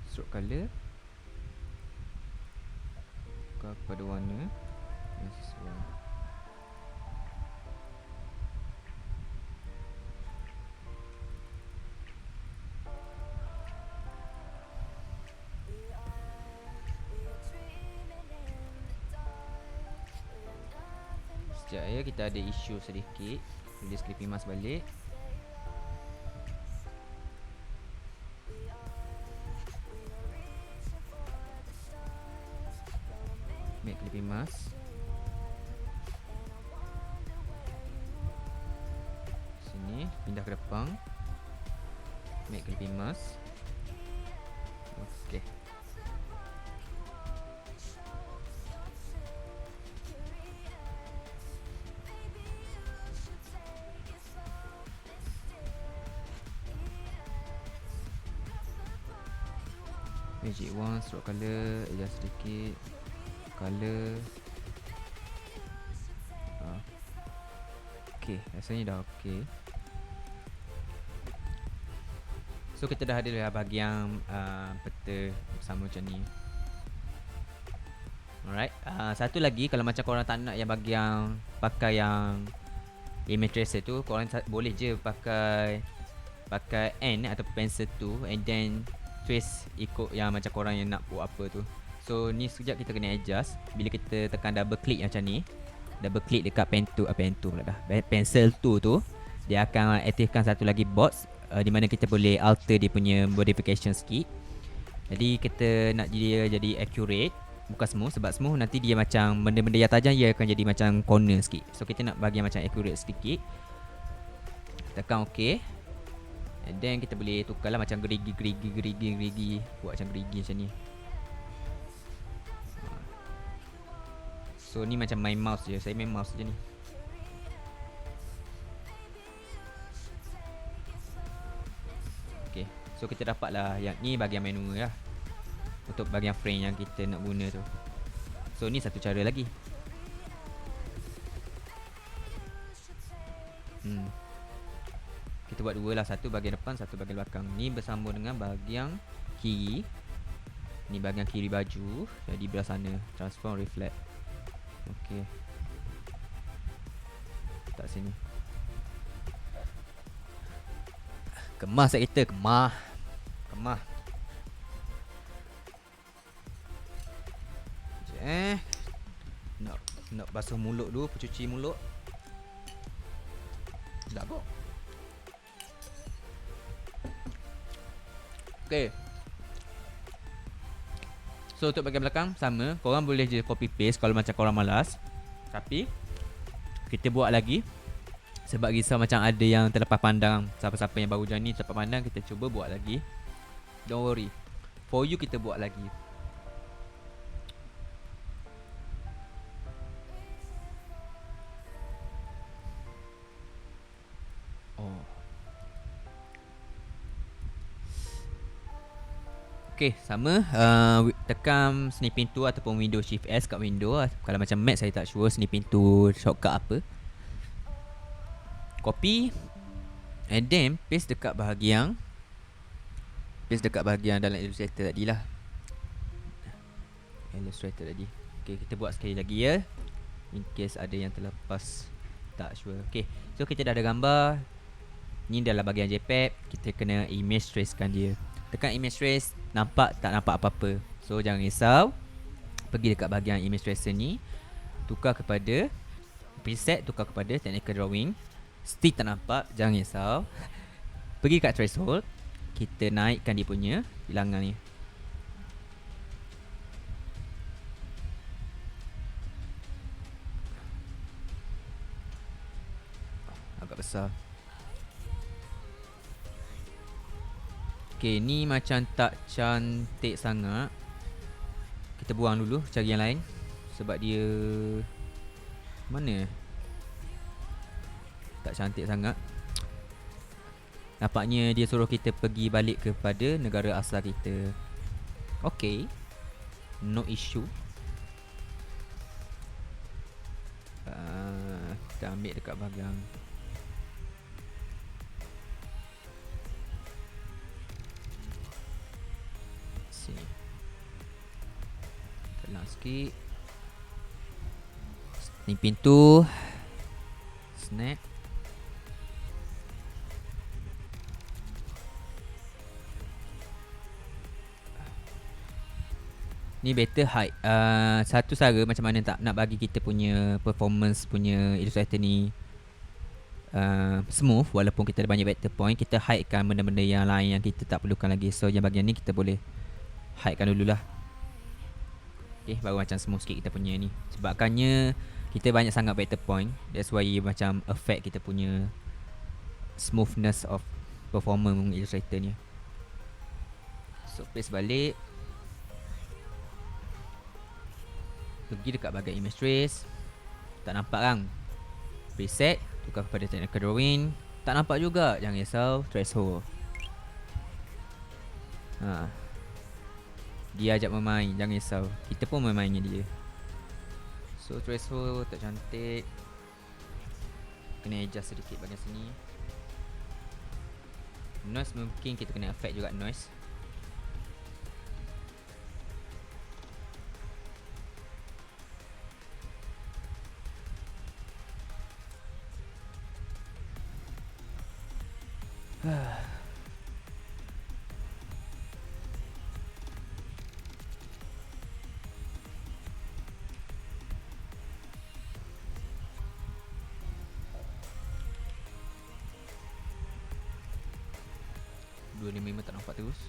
Stroke color, tukar kepada warna yang sesuai. Sekejap ya, kita ada isu sedikit. Tulis clipping mask balik. Make clipping mask. Sini, pindah ke depan. Make clipping mask. Okay. Magic wand, stroke color, adjust sedikit. Color. Okay, rasanya dah okay. So kita dah ada lah bahagian peta sama macam ni. Alright, satu lagi, kalau macam korang tak nak yang bahagian pakai yang image tracer tu, korang boleh je pakai pen atau pencil tu, and then trace ikut yang macam korang yang nak buat apa tu. So ni sekejap kita kena adjust. Bila kita tekan double click macam ni, double click dekat pen tu pula dah, pencil tu dia akan aktifkan satu lagi box di mana kita boleh alter dia punya modification sikit. Jadi kita nak dia jadi accurate, bukan smooth, sebab smooth nanti dia macam benda-benda yang tajam dia akan jadi macam corner sikit. So kita nak bagi macam accurate sedikit. Tekan OK. And then kita boleh tukarlah macam gerigi. Buat macam gerigi macam ni. So ni macam main mouse je. Saya main mouse je ni. Okay, so kita dapatlah yang ni bahagian menu lah, untuk bahagian frame yang kita nak guna tu. So ni satu cara lagi. Kita buat dua lah, satu bahagian depan, satu bahagian belakang. Ni bersambung dengan bahagian kiri. Ni bahagian kiri baju. Jadi belah sana, transform reflect. Okay, letak sini. Kemah set kita, kemah. Nak basuh mulut dulu, pencuci mulut. Dah kok. Okay. So untuk bahagian belakang sama, korang boleh je copy paste kalau macam korang malas. Tapi kita buat lagi, sebab risau macam ada yang terlepas pandang. Siapa-siapa yang baru join ni terlepas pandang, kita cuba buat lagi. Don't worry, for you kita buat lagi. Okay, sama. Tekan snipping tool ataupun window shift S kat window. Kalau macam Mac saya tak sure snipping tool shortcut apa. Copy, and then paste dekat bahagian dalam Illustrator tadi lah. Okay, kita buat sekali lagi ya, in case ada yang terlepas tak sure. Okay, so kita dah ada gambar. Ni dalam bahagian JPEG. Kita kena image tracekan dia. Tekan image trace, nampak tak nampak apa-apa. So jangan risau, pergi dekat bahagian image tracer ni, tukar kepada preset, tukar kepada technical drawing. Stick tak nampak, jangan risau. Pergi kat threshold, kita naikkan dia punya bilangan ni. Agak besar. Okay, ni macam tak cantik sangat. Kita buang dulu, cari yang lain. Sebab dia mana? Tak cantik sangat. Nampaknya dia suruh kita pergi balik kepada negara asal kita. Okay, no issue. Kita ambil dekat bahagian sini. Telan sikit. Ni pintu. Snap. Ni better hide. Satu cara macam mana tak nak bagi kita punya performance punya Illustrator ni smooth, walaupun kita ada banyak vector point, kita hidekan benda-benda yang lain yang kita tak perlukan lagi. So yang bahagian ni kita boleh hidekan dululah. Okay, baru macam smooth sikit kita punya ni. Sebabkannya kita banyak sangat vector point, that's why macam affect kita punya smoothness of performance Illustrator ni. So place balik, pergi dekat bahagian image trace. Tak nampak kan? Preset, tukar kepada technical drawing. Tak nampak juga, jangan risau. Threshold. Dia ajak bermain, jangan risau. Kita pun bermainnya dia. So threshold tak cantik. Kena adjust sedikit bahagian sini. Noise mungkin kita kena affect juga noise. Memang tak nampak terus.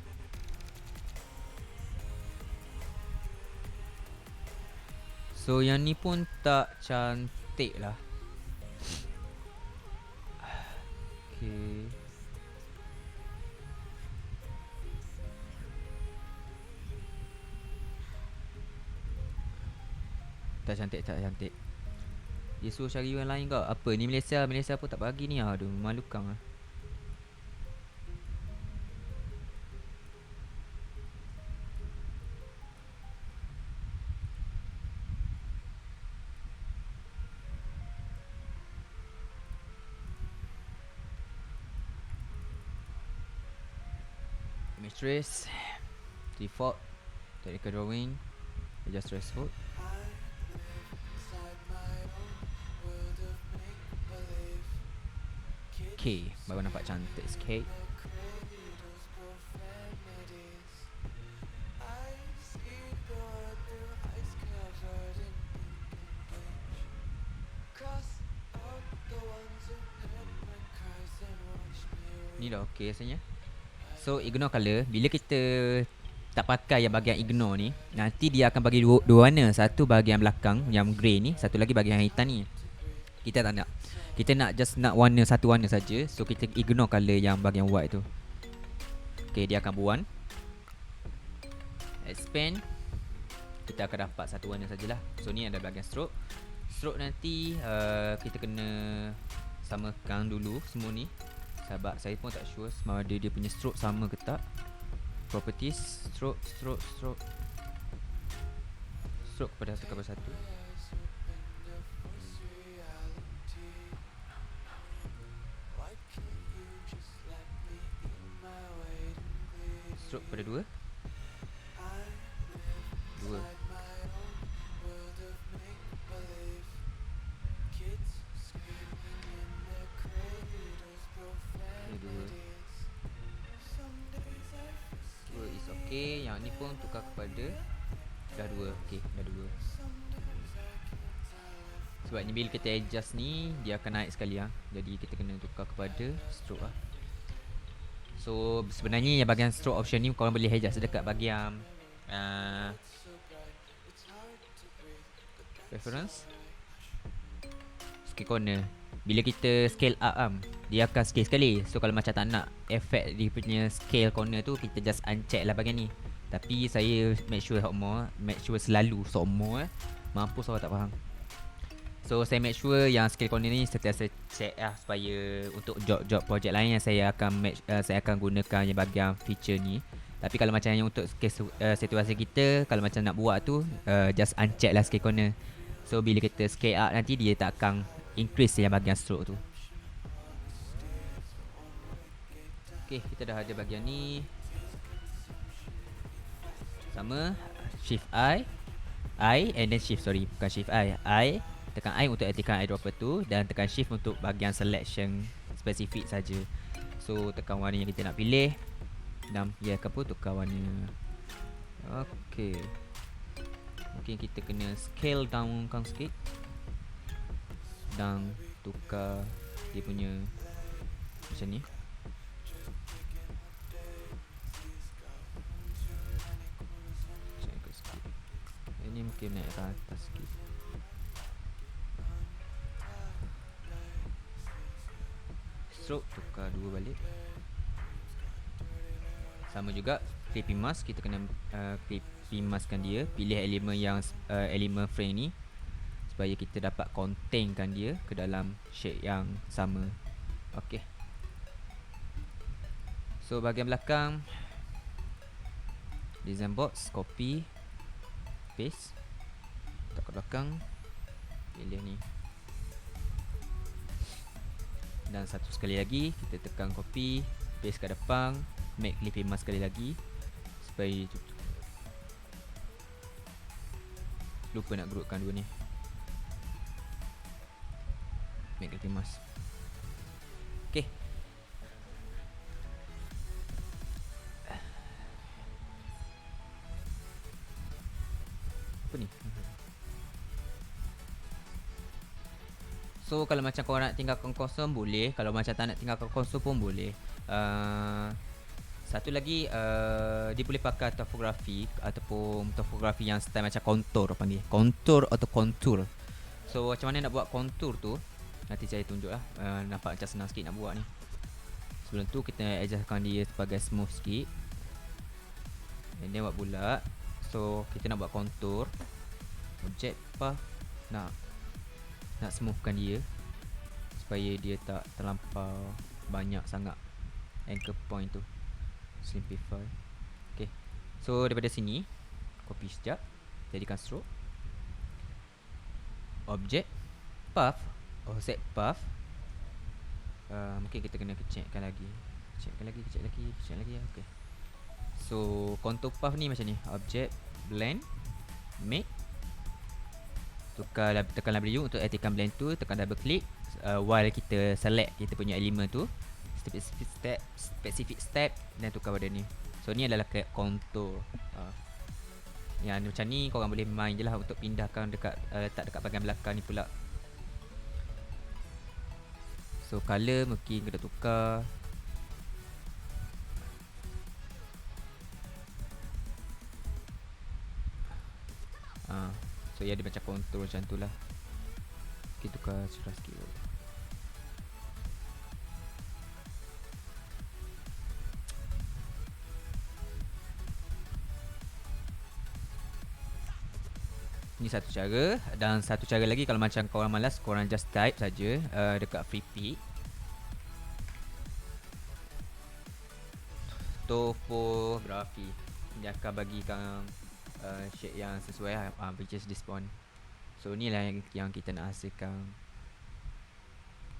So yang ni pun tak cantik lah. Okay. Tak cantik, tak cantik. Dia suruh cari yang lain kau. Apa ni Malaysia pun tak bagi ni. Aduh, malukan lah. Image trace, default, technical drawing, adjust threshold. Okay, baru nampak cantik sikit. Ni dah okay rasanya. So ignore colour. Bila kita tak pakai yang bahagian ignore ni, nanti dia akan bagi dua warna. Satu bahagian belakang yang grey ni, satu lagi bahagian hitam ni. Kita tak nak. Kita nak just nak warna, satu warna saja. So kita ignore colour yang bahagian white tu. Okay, dia akan buan. Expand. Kita akan dapat satu warna sajalah. So ni ada bahagian stroke. Stroke nanti kita kena samakan dulu semua ni. Sebab saya pun tak sure sama ada dia punya stroke sama ke tak. Properties, stroke pada satu kepada satu. Stroke pada dua. Okay, yang ni pun tukar kepada dah dua. Okay, dah dua. Sebab ni bila kita adjust ni, dia akan naik sekali lah. Jadi kita kena tukar kepada stroke lah. So sebenarnya yang bahagian stroke option ni korang boleh adjust dekat bahagian preference, scale corner. Bila kita scale up dia akan scale sekali. So kalau macam tak nak effect dia punya scale corner tu, kita just uncheck lah bahagian ni. Tapi saya make sure selalu mampu awak tak faham. So saya make sure yang scale corner ni sentiasa check lah, supaya untuk job-job projek lain yang saya akan gunakan yang bahagian feature ni. Tapi kalau macam yang untuk situasi kita, kalau macam nak buat tu, just uncheck lah scale corner. So bila kita scale up nanti dia tak akan increase yang bahagian stroke tu. Okay, kita dah ada bahagian ni. Sama, shift I and then shift, bukan shift I. Tekan I untuk aktifkan eyedropper tu, dan tekan shift untuk bahagian selection spesifik saja. So tekan warna yang kita nak pilih, dan ia akan pun tukar warna. Okay. mungkin kita kena scale down kan sikit dan tukar dia punya macam ni. Macam ikut sikit. Ini mungkin naik ke atas sikit. Stroke tukar 2 balik. Sama juga clipping mask, kita kena clipping maskkan dia. Pilih elemen yang elemen frame ni supaya kita dapat containkan dia ke dalam shade yang sama. Okay. So bahagian belakang design box, copy, paste, letak ke belakang, pilih ni. Dan satu sekali lagi kita tekan copy, paste kat depan, make clipping mask sekali lagi supaya dia tutup. Lupa nak groupkan dua ni. Make clipping mask. Okay. Apa ni? So kalau macam korang nak tinggalkan kosong boleh, kalau macam tak nak tinggalkan kosong pun boleh. Satu lagi, dia boleh pakai topografi ataupun topografi yang style macam contour, panggil contour atau contour. So macam mana nak buat contour tu, nanti saya tunjuk lah. Nampak macam senang sikit nak buat ni. Sebelum tu kita adjustkan dia sebagai smooth sikit. And then buat bulat. So kita nak buat contour, object path, nak smoothkan dia supaya dia tak terlampau banyak sangat anchor point tu. Simplify. Okay. So daripada sini copy sekejap, jadikan stroke, object, path, offset path. Mungkin kita kena kecilkan lagi. Kecil lagi. Okay. So contour path ni macam ni. Object, blend, make, tekan W untuk aktifkan blend tu, tekan double click while kita select kita punya elemen tu, specific step, dan tukar pada ni. So ni adalah contour. Yang macam ni korang boleh main je lah untuk pindahkan dekat letak dekat bahagian belakang ni pula. So color mungkin kena tukar. So dia ada macam contour macam tu lah. Kita tukar cerah sikit. Ni satu cara. Dan satu cara lagi, kalau macam korang malas, korang just type saja dekat free pick topografi. Dia akan bagikan shade yang sesuai lah, which is this one. So ni lah yang kita nak hasilkan.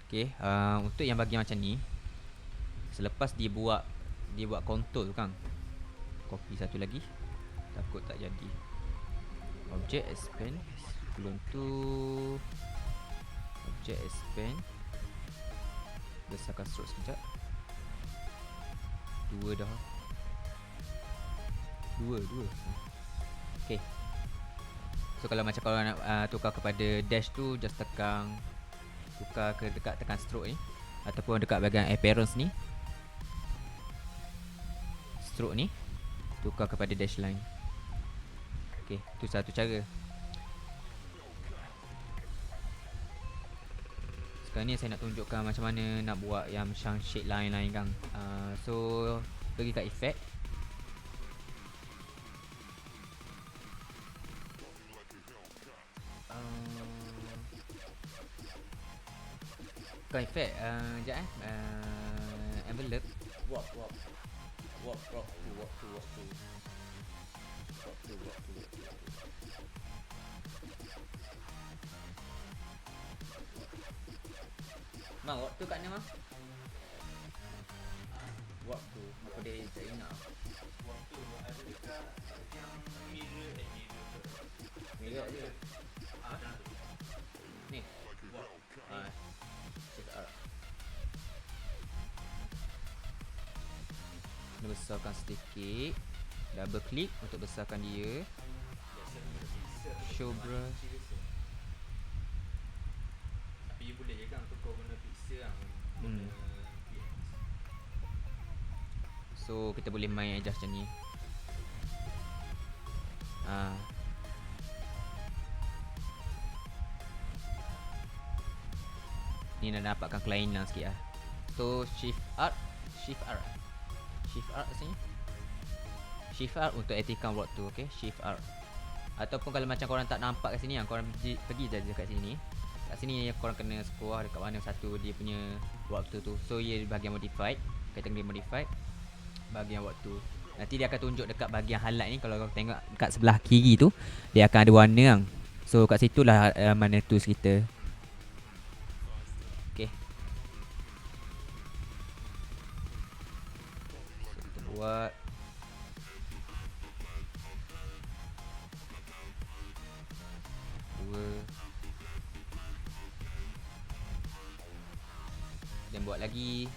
Okay, untuk yang bahagian macam ni, selepas dia buat contour tu kan, copy satu lagi, takut tak jadi. Object expand, sebelum tu object expand, besarkan stroke sekejap. Dua. Okay. So kalau macam kalau nak tukar kepada dash tu, just tukar ke dekat tekan stroke ni, ataupun dekat bahagian appearance ni, stroke ni, tukar kepada dash line. Okay, tu satu cara. Sekarang ni saya nak tunjukkan macam mana nak buat yang macam shade line kan. So pergi kat effect, effect, sekejap envelope, walk to. Bang, walk to kat mana bang? Walk to, apa dia tak ingat? Walk to ada dekat yang mirror je. Ni, walk. Check out. Kena besarkan sedikit, double click untuk besarkan dia. show brush. Tapi you boleh je kan kau guna pixel kan. Guna PX. So kita boleh main adjust macam ni. Ni nak dapatkan kelainan sikit lah. So shift R sini. Shift R untuk aktifkan waktu, okay? Shift R. Ataupun kalau macam korang tak nampak kat sini, korang pergi je kat sini. Kat sini korang kena scroll dekat mana satu dia punya waktu tu. So ia bahagian modified, kategori modified, bahagian waktu. Nanti dia akan tunjuk dekat bahagian highlight ni. Kalau kau tengok kat sebelah kiri tu, dia akan ada warna kan. So kat situlah mana tools kita. Okay. So kita buat dua. Dan buat lagi.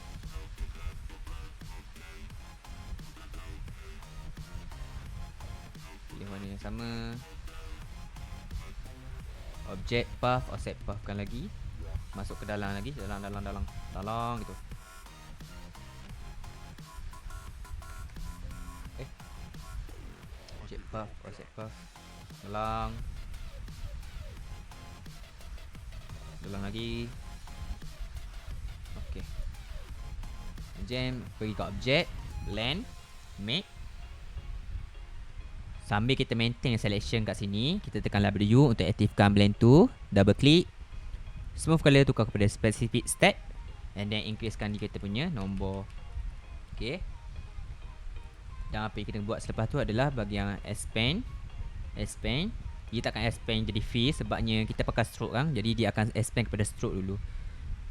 Pilih warna yang sama. Object path, offset pathkan lagi. Masuk ke dalam lagi, dalam gitu. Object path, offset path. Dalam lagi. Okay. Jam, pergi ke object, blend, make. Sambil kita maintain selection kat sini, kita tekan W untuk aktifkan blend tu. Double click. Smooth color tukar kepada specific stat. And then increasekan kita punya nombor. Okay. Dan apa yang kita buat selepas tu adalah bahagian expand. Dia takkan expand jadi V sebabnya kita pakai stroke kan. Jadi dia akan expand kepada stroke dulu.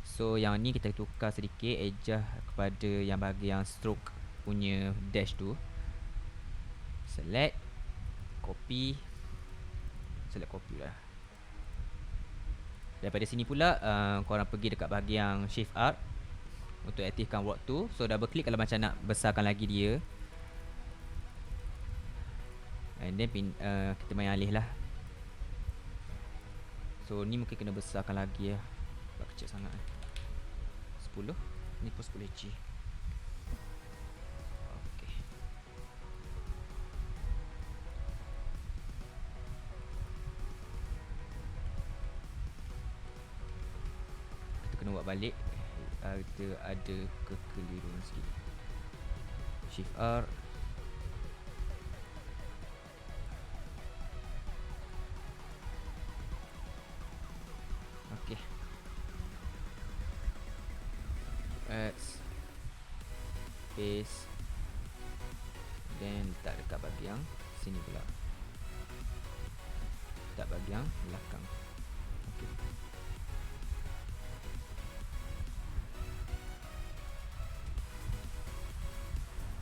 So yang ni kita tukar sedikit, adjust kepada yang bahagian stroke punya dash tu. Select, copy lah. Daripada sini pula korang pergi dekat bahagian shift R untuk aktifkan waktu. So double click kalau macam nak besarkan lagi dia. And then kita main alih lah. So ni mungkin kena besarkan lagi lah. Sebab kecil sangat 10. Ni pun 10G. Okay. Kita kena buat balik. Kita ada kekeliruan sikit. Shift R. Okay. X, paste, then letak dekat bahagian sini pula. Letak bahagian belakang. Okay.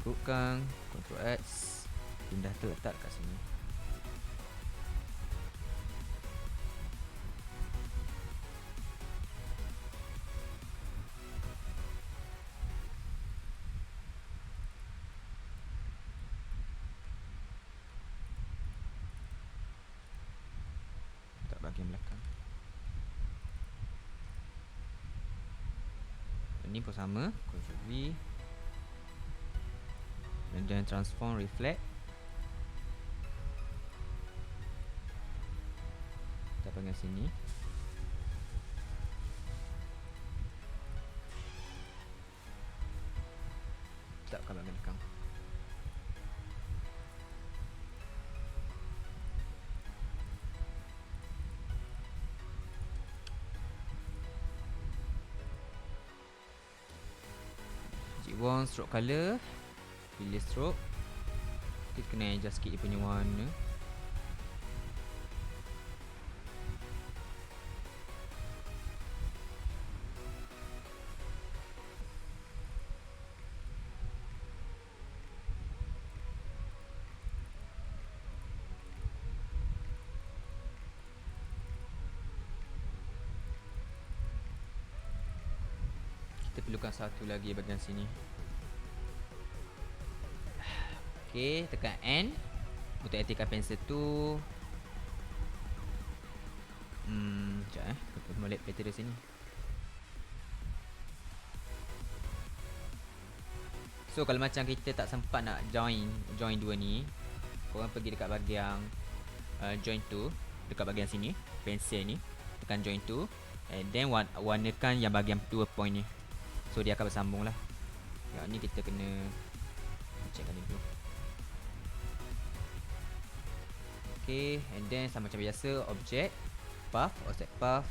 Bukan, Ctrl X, pindah tu letak kat sini. Bahagian belakang. Ini pun sama, Ctrl V, and then transform reflect. Kita panggil sini. Letakkan bahagian belakang. G1 stroke color. Pilih stroke. Kita kena adjust sikit dia punya warna. Kita perlukan satu lagi bahagian sini. Okay, tekan N untuk aktifkan pensel tu. Sekejap kita molek pattern di sini. So kalau macam kita tak sempat nak join dua ni, korang pergi dekat bahagian join tu, dekat bahagian sini, pensel ni, tekan join tu, and then warnakan yang bahagian 2 point ni. So dia akan bersambung lah. Yang ni kita kena checkkan dulu. Okay, and then sama macam biasa, object, path, offset path.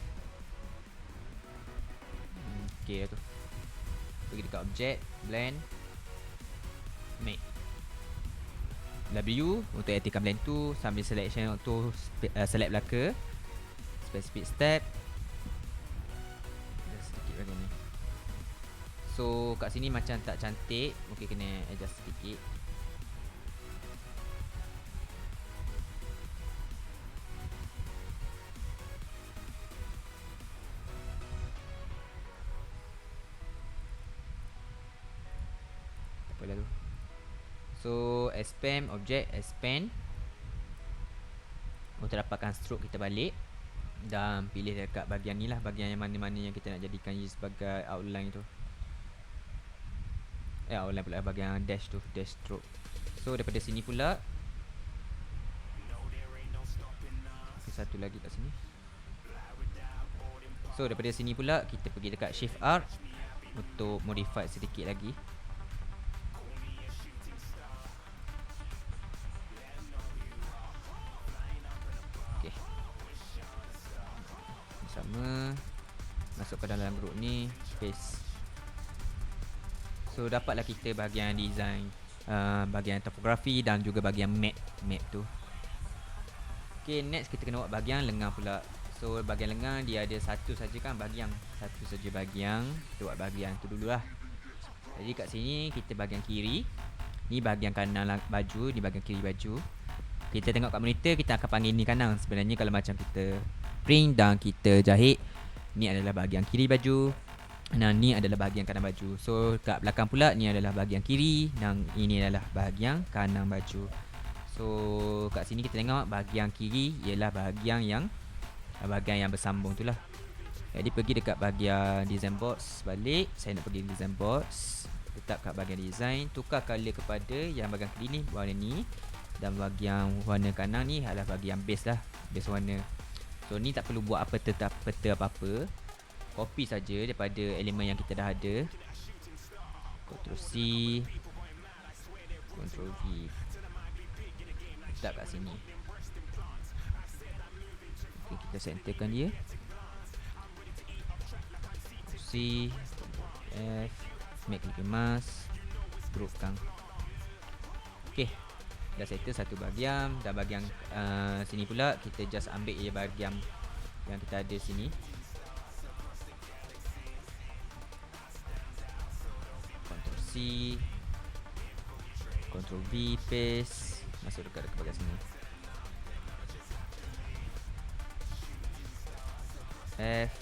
Okay tu. Pergi dekat object, blend, make. W untuk aktifkan blend tu, sambil selection untuk select belaka, specific step. Dah sedikit lagi ni. So kat sini macam tak cantik, mungkin kena adjust sedikit. Tak apalah tu. So expand object, expand untuk dapatkan stroke kita balik. Dan pilih dekat bahagian ni lah, bahagian yang mana-mana yang kita nak jadikan sebagai outline tu. Outline pula bahagian dash tu, dash stroke. So daripada sini pula, satu lagi kat sini. So daripada sini pula kita pergi dekat shift R untuk modify sedikit lagi. Okay, sama, masuk ke dalam group ni, paste. So dapatlah kita bahagian design, bahagian topografi dan juga bahagian map tu. Okay, next kita kena buat bahagian lengan pula. So bahagian lengan dia ada satu saja kan bahagian, satu saja bahagian. Kita buat bahagian tu dululah. Jadi kat sini kita bahagian kiri, ni bahagian kanan baju, ni bahagian kiri baju. Kita tengok kat monitor, kita akan panggil ni kanan. Sebenarnya kalau macam kita print dan kita jahit, ni adalah bahagian kiri baju, nah ni adalah bahagian kanan baju. So kat belakang pula ni adalah bahagian kiri dan ini adalah bahagian kanan baju. So kat sini kita tengok bahagian kiri ialah bahagian yang bersambung tu lah. Jadi pergi dekat bahagian design box balik. Saya nak pergi design box, letak kat bahagian design, tukar color kepada yang bahagian kiri ni warna ni, dan bahagian warna kanan ni adalah bahagian base lah, base warna. So ni tak perlu buat peta apa-apa, copy saja daripada elemen yang kita dah ada. Ctrl C, Ctrl V, letak kat sini. Okay, kita centerkan dia. C, F, make lebih emas, groupkan. Okay, dah settle satu bahagian. Dan bahagian sini pula kita just ambil je bahagian yang kita ada sini. Ctrl C, Ctrl V, paste, masuk dekat bahagian sini. F,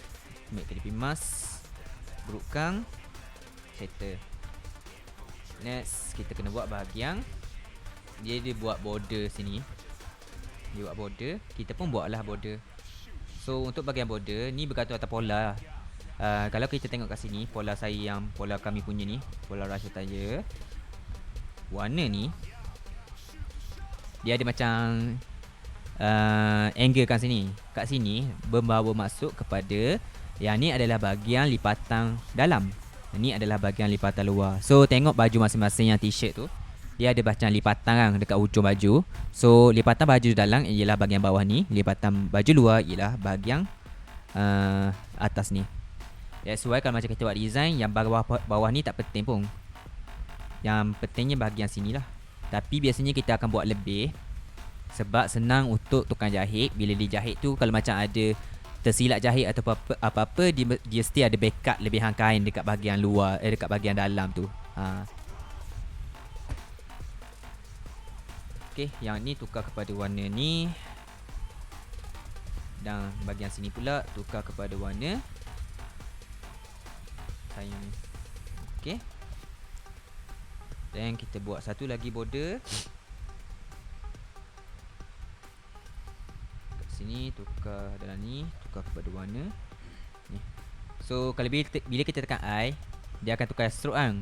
make lebih emas, groupkan, settle. Next kita kena buat bahagian, dia buat border sini. Dia buat border, kita pun buatlah border. So untuk bahagian border ni bergantung atas pola. Kalau kita tengok kat sini, pola saya yang pola kami punya ni, pola Russia Tire, warna ni dia ada macam angle kat sini. Kat sini membawa maksud kepada yang ni adalah bahagian lipatan dalam, ni adalah bahagian lipatan luar. So tengok baju masing-masing yang t-shirt tu, dia ada macam lipatan kan dekat ujung baju. So lipatan baju dalam ialah bahagian bawah ni, lipatan baju luar ialah bahagian atas ni. That's why kalau macam kita buat design, yang bawah ni tak penting pun, yang pentingnya bahagian sini lah. Tapi biasanya kita akan buat lebih sebab senang untuk tukang jahit. Bila dijahit tu, kalau macam ada tersilap jahit atau apa-apa, dia mesti ada backup lebihan kain dekat bahagian luar, dekat bahagian dalam tu. Okay, yang ni tukar kepada warna ni, dan bahagian sini pula tukar kepada warna saya ni. Okay, dan kita buat satu lagi border kat sini. sini, tukar dalam ni, tukar kepada warna ni. So kalau bila kita tekan I, dia akan tukar stroke kan.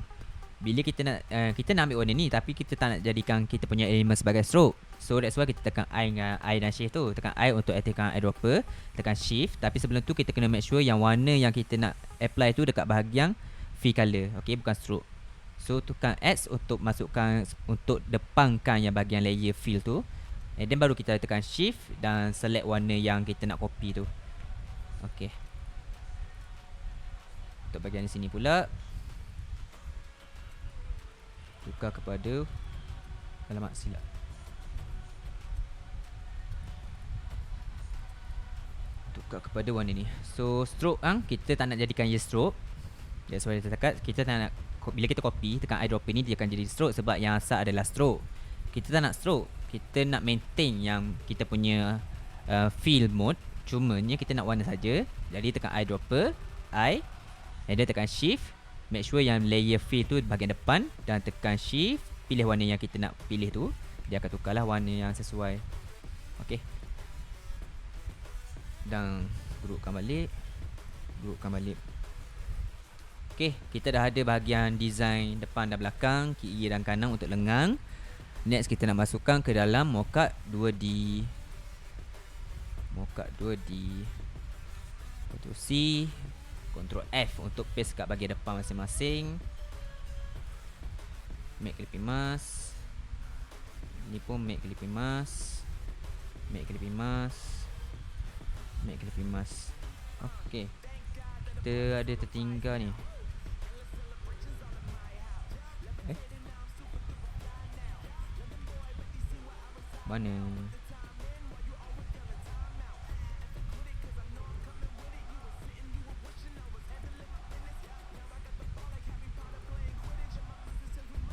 Bila kita nak ambil warna ni, tapi kita tak nak jadikan kita punya elemen sebagai stroke. So that's why kita tekan I dengan I dan shift tu. Tekan I untuk aktifkan eyedropper, tekan shift. Tapi sebelum tu kita kena make sure yang warna yang kita nak apply tu dekat bahagian fill color, okay, bukan stroke. So tekan X untuk masukkan, untuk depangkan yang bahagian layer fill tu. And then baru kita tekan shift dan select warna yang kita nak copy tu. Okay. Untuk bahagian sini pula, tukar kepada, alamak silap, tukar kepada warna ni. So stroke kita tak nak jadikan ia stroke. That's why kita tak nak, bila kita copy tekan eyedropper ni, dia akan jadi stroke sebab yang asal adalah stroke. Kita tak nak stroke, kita nak maintain yang kita punya fill mode, cumanya kita nak warna saja. Jadi tekan eyedropper, I, and then tekan shift. Make sure yang layer fill tu bahagian depan, dan tekan shift, pilih warna yang kita nak pilih tu. Dia akan tukarlah warna yang sesuai. Okay. Dan grupkan balik. Okay, kita dah ada bahagian design depan dan belakang, kiri dan kanan untuk lengang. Next kita nak masukkan ke dalam mockup 2D. Ctrl C, Ctrl F untuk paste kat bahagian depan masing-masing. Make clipping mask. Ni pun make clipping mask. Okay, kita ada tertinggal ni. Mana?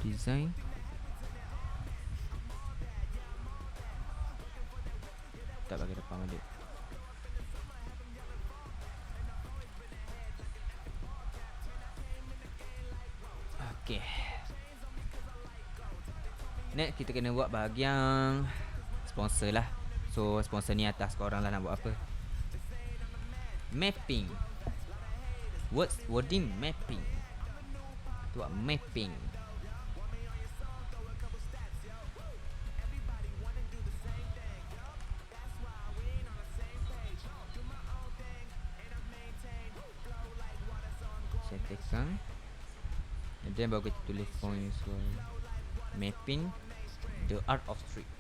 Design. Tak bagi depan balik. Okay. Next kita kena buat bahagian sponsor lah. So sponsor ni atas korang lah nak buat apa. Mapping. Wording mapping. Tu buat mapping. Saya tekan, and then baru kita tulis points. Mapping, the art of street,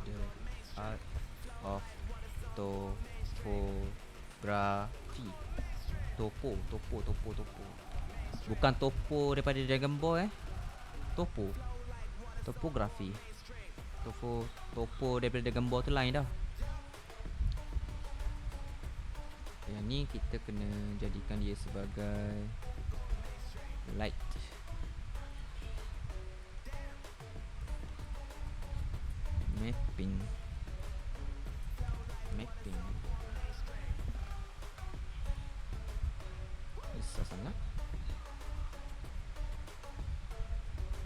the art of topography. Topo. Bukan topo daripada Dragon Ball Topografi. Topo daripada Dragon Ball tu lain dah. Yang ni kita kena jadikan dia sebagai light. Mapping. Bisa sangat.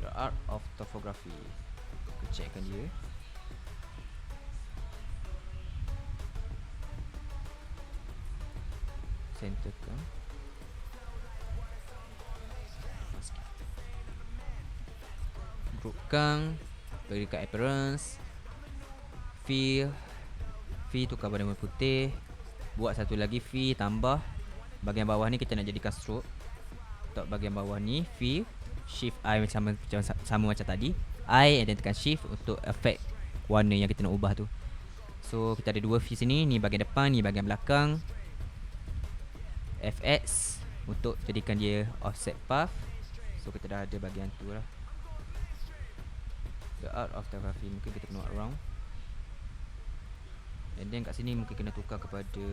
The art of topography. Kita checkkan dia. Centerkan. Groupkan. Bagi dekat appearance. Fill tukar pada warna putih. Buat satu lagi fill tambah. Bahagian bawah ni kita nak jadikan stroke. Untuk bahagian bawah ni fill, shift I sama macam tadi. I and then tekan shift untuk effect warna yang kita nak ubah tu. So kita ada dua fill sini. Ni bahagian depan, ni bahagian belakang. FX untuk jadikan dia offset path. So kita dah ada bahagian tu lah. The art of topography. Mungkin kita kena buat round. And then kat sini mungkin kena tukar kepada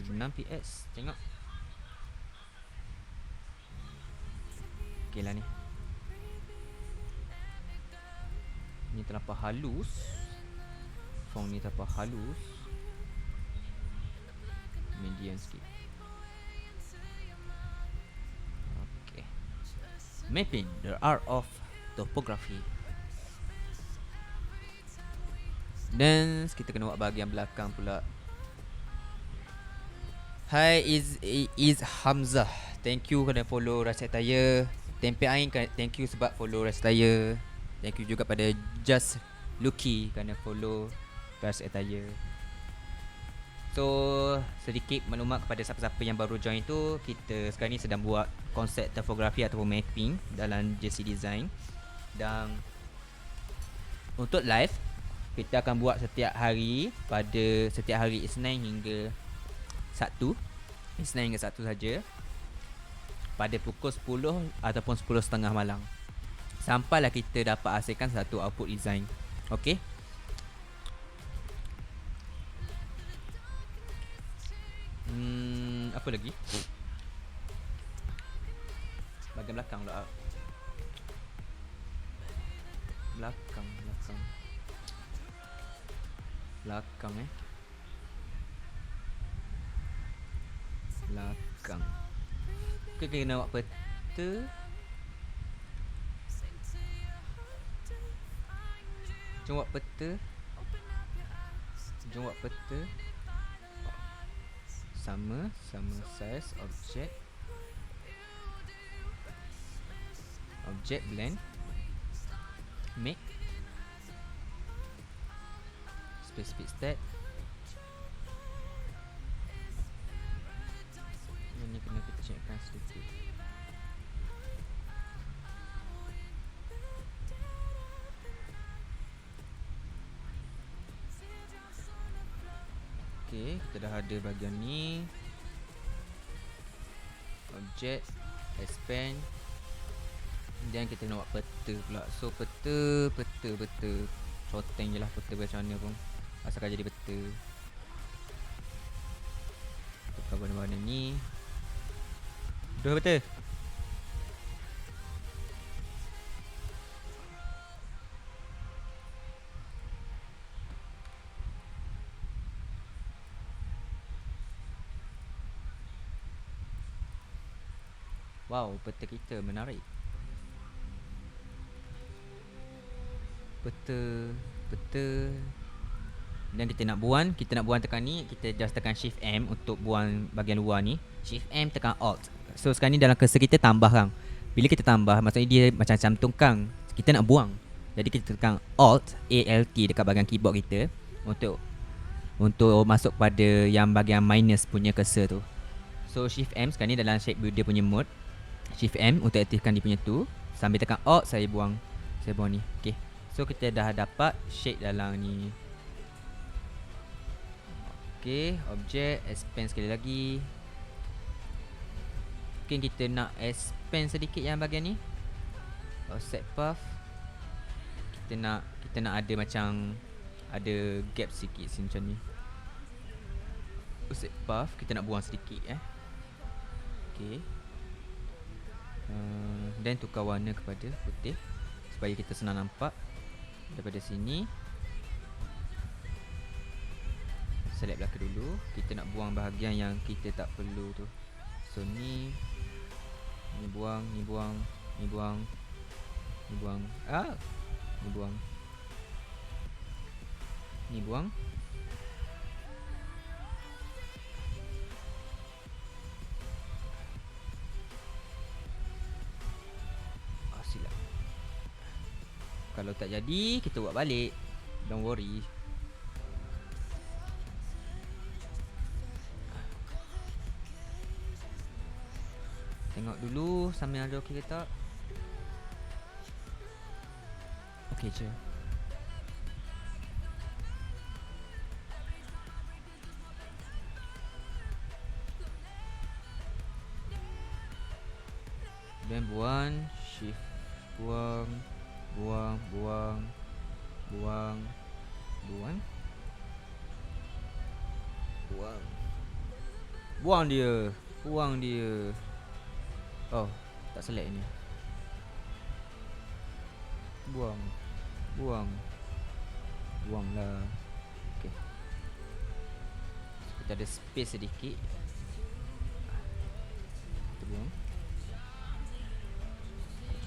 6px. Tengok. Okay lah ni. Ni terlampau halus. Font ni terlampau halus. Medium sikit. Okay. Mapping, the art of topography. Dan kita kena buat bahagian belakang pula. Hai is Hamzah. Thank you kerana follow Rasa Taya. Tempe Ain thank you sebab follow Rasa Taya. Thank you juga pada Just Lucky kerana follow Rasa Taya. So sedikit maklumat kepada siapa-siapa yang baru join tu, kita sekarang ni sedang buat konsep typography ataupun mapping dalam JC Design. Dan untuk live kita akan buat setiap hari Isnin hingga Sabtu. Isnin hingga Sabtu saja pada pukul 10 ataupun 10.30 malam. Sampailah kita dapat hasilkan satu output design. Okey. Apa lagi? Bahagian belakang pula. Belakang belakang. Kita kena buat peta. Jom buat peta. Sama size object blend, make specific stat. Ini kena kecilkan sedikit. Okay, kita dah ada bahagian ni. Object, expand. Dan kita nak buat peta pula. So peta. Shorten je lah peta macam mana pun, asalkan jadi peta. Tukar warna-warna ni. Dua peta. Wow, peta kita menarik. Peta. Dan kita nak buang tekan ni, kita just tekan Shift M untuk buang bahagian luar ni. Shift M tekan Alt. So sekarang ni dalam cursor kita tambah kan. Bila kita tambah, maksudnya dia macam cantumkan kita nak buang. Jadi kita tekan Alt dekat bahagian keyboard kita untuk masuk pada yang bahagian minus punya cursor tu. So Shift M sekarang ni dalam shape builder punya mode. Shift M untuk aktifkan dia punya tu. Sambil tekan Alt saya buang ni. Okay. So kita dah dapat shape dalam ni. Okay, object, expand sekali lagi. Mungkin kita nak expand sedikit yang bahagian ni. Offset path. Kita nak ada macam ada gap sikit sini macam ni. Offset path kita nak buang sedikit Okay. Dan tukar warna kepada putih supaya kita senang nampak. Daripada sini select belakang dulu. Kita nak buang bahagian yang kita tak perlu tu. So ni buang. Ni buang. Silap. Kalau tak jadi, kita buat balik. Don't worry. Tengok dulu sambil ada okey ke tak. Okey je. Dan buang. Shift. Buang. Buang dia. Oh, tak select ni. Buang lah. Okay. Kita ada space sedikit. Kita buang.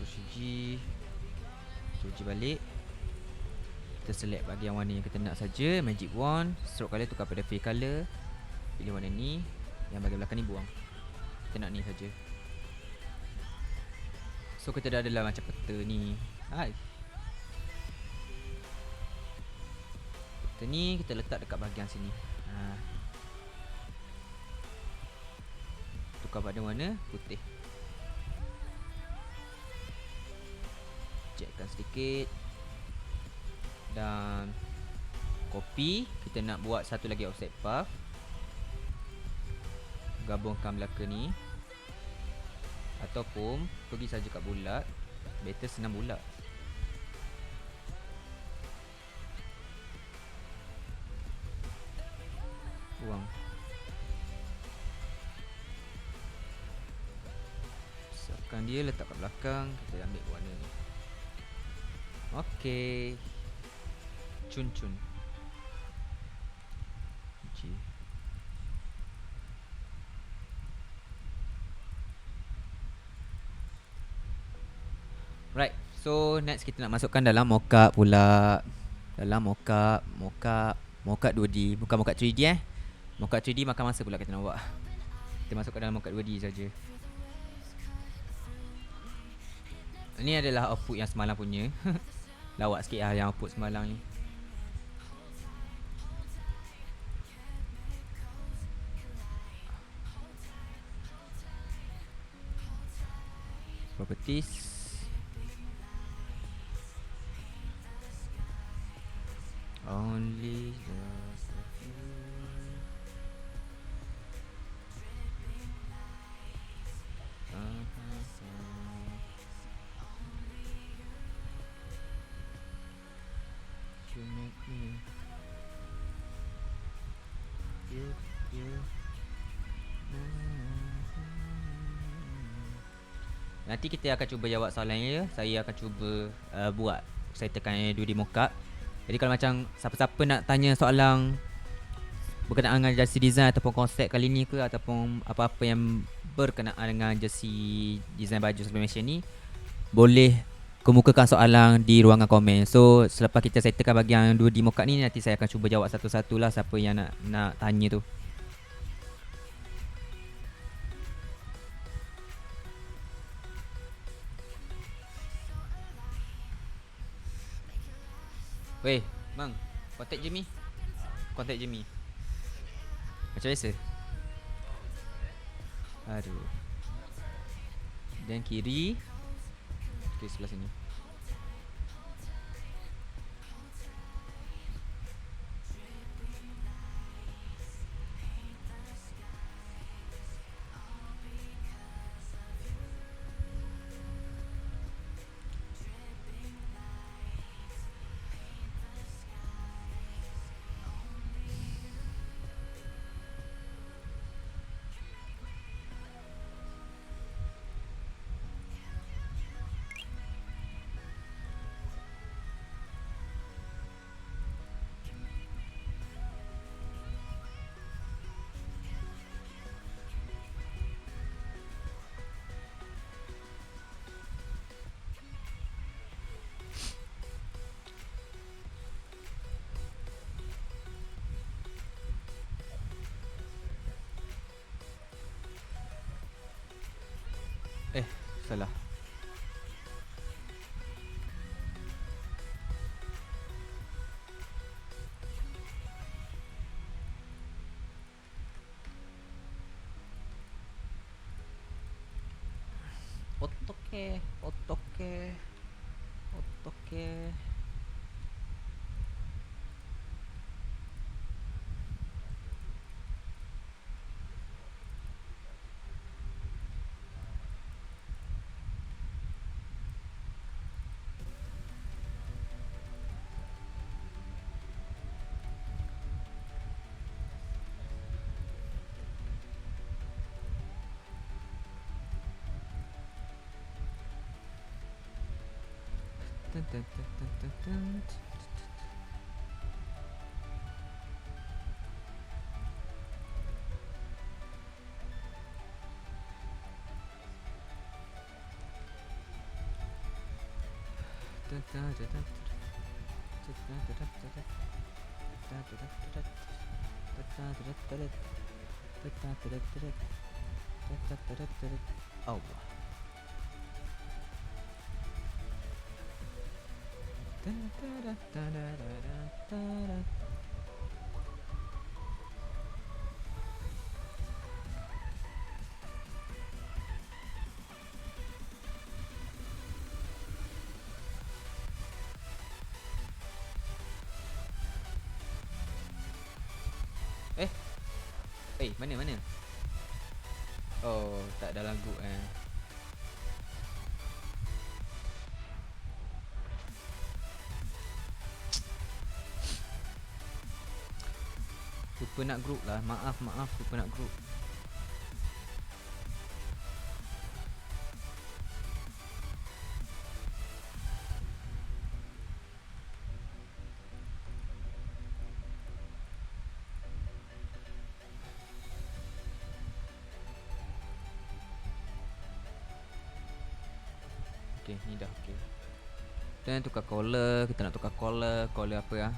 Ctrl G balik. Kita select bahagian warna yang kita nak saja. Magic wand, stroke color tukar pada fill color. Pilih warna ni. Yang bahagian belakang ni buang. Kita nak ni saja. So kita dah adalah macam peta ni. Hai. Peta ni kita letak dekat bahagian sini. Tukar pada warna putih. Cekkan sedikit. Dan copy. Kita nak buat satu lagi offset path. Gabungkan belakang ni. Ataupun pergi saja kat bulat. Better senang bulat. Buang. Besarkan dia, letak kat belakang. Kita ambil warna ni. Okey. Cun-cun. G. Right. So next kita nak masukkan dalam mockup pula. Dalam mockup 2D. Bukan mockup 3D Mockup 3D makan masa pula kita nak buat. Kita masukkan dalam mockup 2D saja. Ini adalah output yang semalam punya. Lawak sikit lah yang output semalam ni. Properties. Only just a few. You make me. You. Nanti kita akan cuba jawab soalannya. Saya akan cuba buat. Saya tekan 2D mockup. Jadi kalau macam siapa-siapa nak tanya soalan berkenaan dengan jersey design ataupun konsep kali ni ke, ataupun apa-apa yang berkenaan dengan jersey design baju sublimation ni, boleh kemukakan soalan di ruangan komen. So selepas kita settlekan bahagian 2D mockup ni, nanti saya akan cuba jawab satu-satu lah siapa yang nak tanya tu. Weh, bang, contact Jimmy. Contact Jimmy. Macam biasa. Aduh. Dan kiri. Okay, sebelah sini. Salah. Otoke. Allah. Mana? Oh, tak ada lagu Lupa nak group lah. Maaf, lupa nak group. Okay, ni dah okay. Kita nak tukar caller. Kita nak tukar caller. Caller apa ya?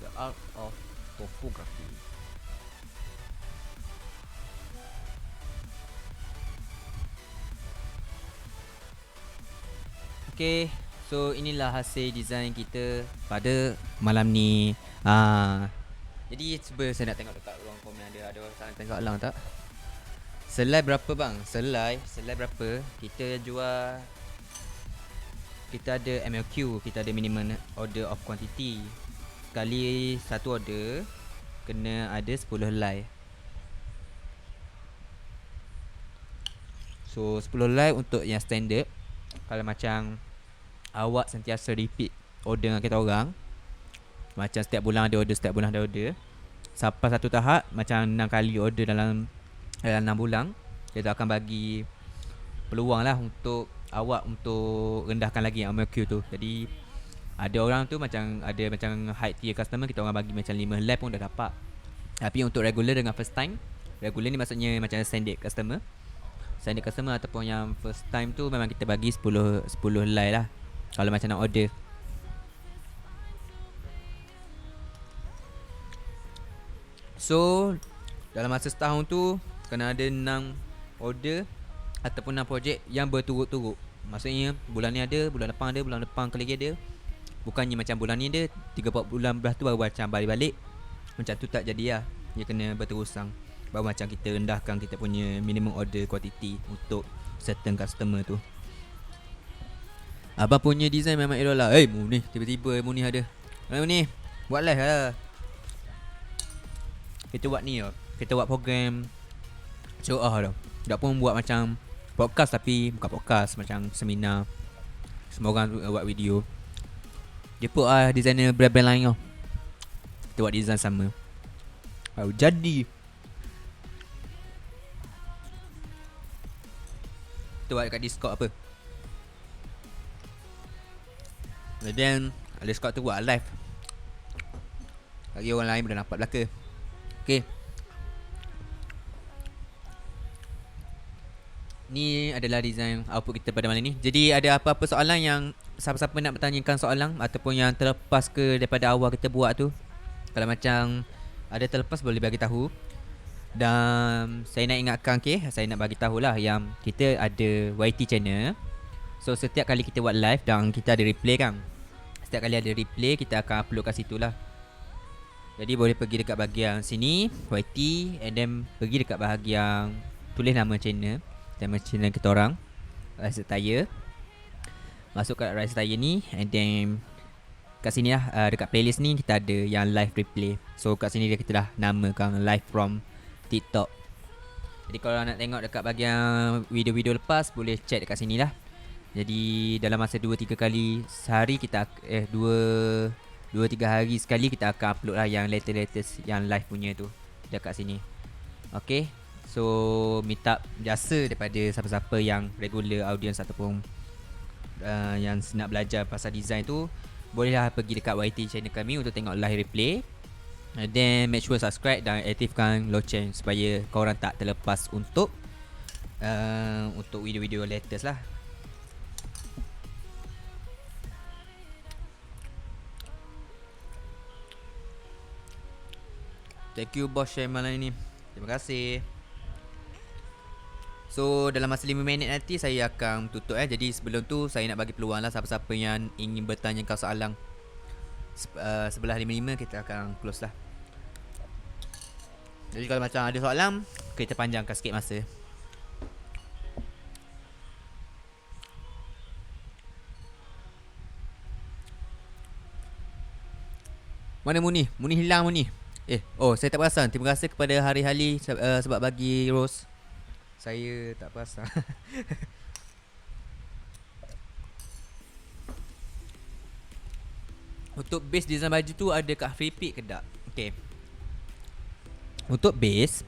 The art of topography. Okay, so inilah hasil design kita pada malam ni. Jadi cuba saya nak tengok dekat ruang komen ada orang tengok lang tak? Selai berapa bang? Selai berapa? Kita jual, kita ada MLQ, kita ada minimum order of quantity. Sekali satu order kena ada 10 helai. So 10 helai untuk yang standard. Kalau macam awak sentiasa repeat order dengan kita orang, macam setiap bulan ada order, sampai satu tahap macam 6 kali order dalam 6 bulan, kita akan bagi peluang lah untuk awak untuk rendahkan lagi yang MLQ tu. Jadi ada orang tu macam ada macam high tier customer, kita orang bagi macam 5 helai pun dah dapat. Tapi untuk regular dengan first time, regular ni maksudnya macam standard customer ataupun yang first time tu memang kita bagi 10 helai lah kalau macam nak order. So dalam masa setahun tu kena ada 6 order ataupun 6 projek yang berturut-turut. Maksudnya bulan ni ada, bulan depan kali lagi ada. Bukannya macam bulan ni ada 3-4 bulan belah tu baru macam balik-balik. Macam tu tak jadi lah. Dia kena berterusan. Baru macam kita rendahkan kita punya minimum order quantity untuk certain customer tu. Abang punya design memang error lah. Mu ni tiba-tiba mu ni ada. Mu ni buat live lah. Kita buat ni lah. Kita buat program show tau. Tak pun buat macam podcast tapi bukan podcast, macam seminar. Semua orang buat video. Jemput designer brand-brand lain tau. Kita buat design sama. Baru jadi. Kita buat dekat Discord apa. And then Discord tu buat live. Bagi orang lain boleh nampak belakang. Okay. Ni adalah design output kita pada malam ni. Jadi ada apa-apa soalan yang siapa-siapa nak bertanyakan soalan ataupun yang terlepas ke daripada awal kita buat tu, kalau macam ada terlepas boleh bagi tahu. Dan saya nak ingatkan, saya nak bagi tahulah yang kita ada YT channel. So setiap kali kita buat live dan kita ada replay kan, setiap kali ada replay kita akan upload kat situ lah. Jadi boleh pergi dekat bahagian sini YT, and then pergi dekat bahagian tulis nama channel kita orang, Rise Attire. Masuk kat Rise Attire ni, and then kat sini lah, dekat playlist ni kita ada yang live replay. So kat sini dia kita dah namakan live from TikTok. Jadi kalau nak tengok dekat bahagian video-video lepas, boleh check dekat sini lah. Jadi dalam masa 2-3 kali sehari kita 2-3 hari sekali kita akan upload lah yang latest yang live punya tu dekat sini. Okay, so minta jasa daripada siapa-siapa yang regular audience ataupun yang nak belajar pasal design tu, bolehlah pergi dekat YT channel kami untuk tengok live replay. And then make sure subscribe dan aktifkan loceng supaya korang tak terlepas untuk video-video latest lah. Thank you bos share malam ni. Terima kasih. So dalam masa 5 minit nanti saya akan tutup Jadi sebelum tu saya nak bagi peluang lah siapa-siapa yang ingin bertanya kau soalan. Sebelah 55 kita akan close lah. Jadi kalau macam ada soalan, kita panjangkan sikit masa. Mana Muni? Muni hilang Muni. Saya tak perasan. Terima kasih kepada Hari Hali sebab bagi rose. Saya tak perasan. Untuk base design baju tu ada kat Freepik ke tak? Okay. Untuk base,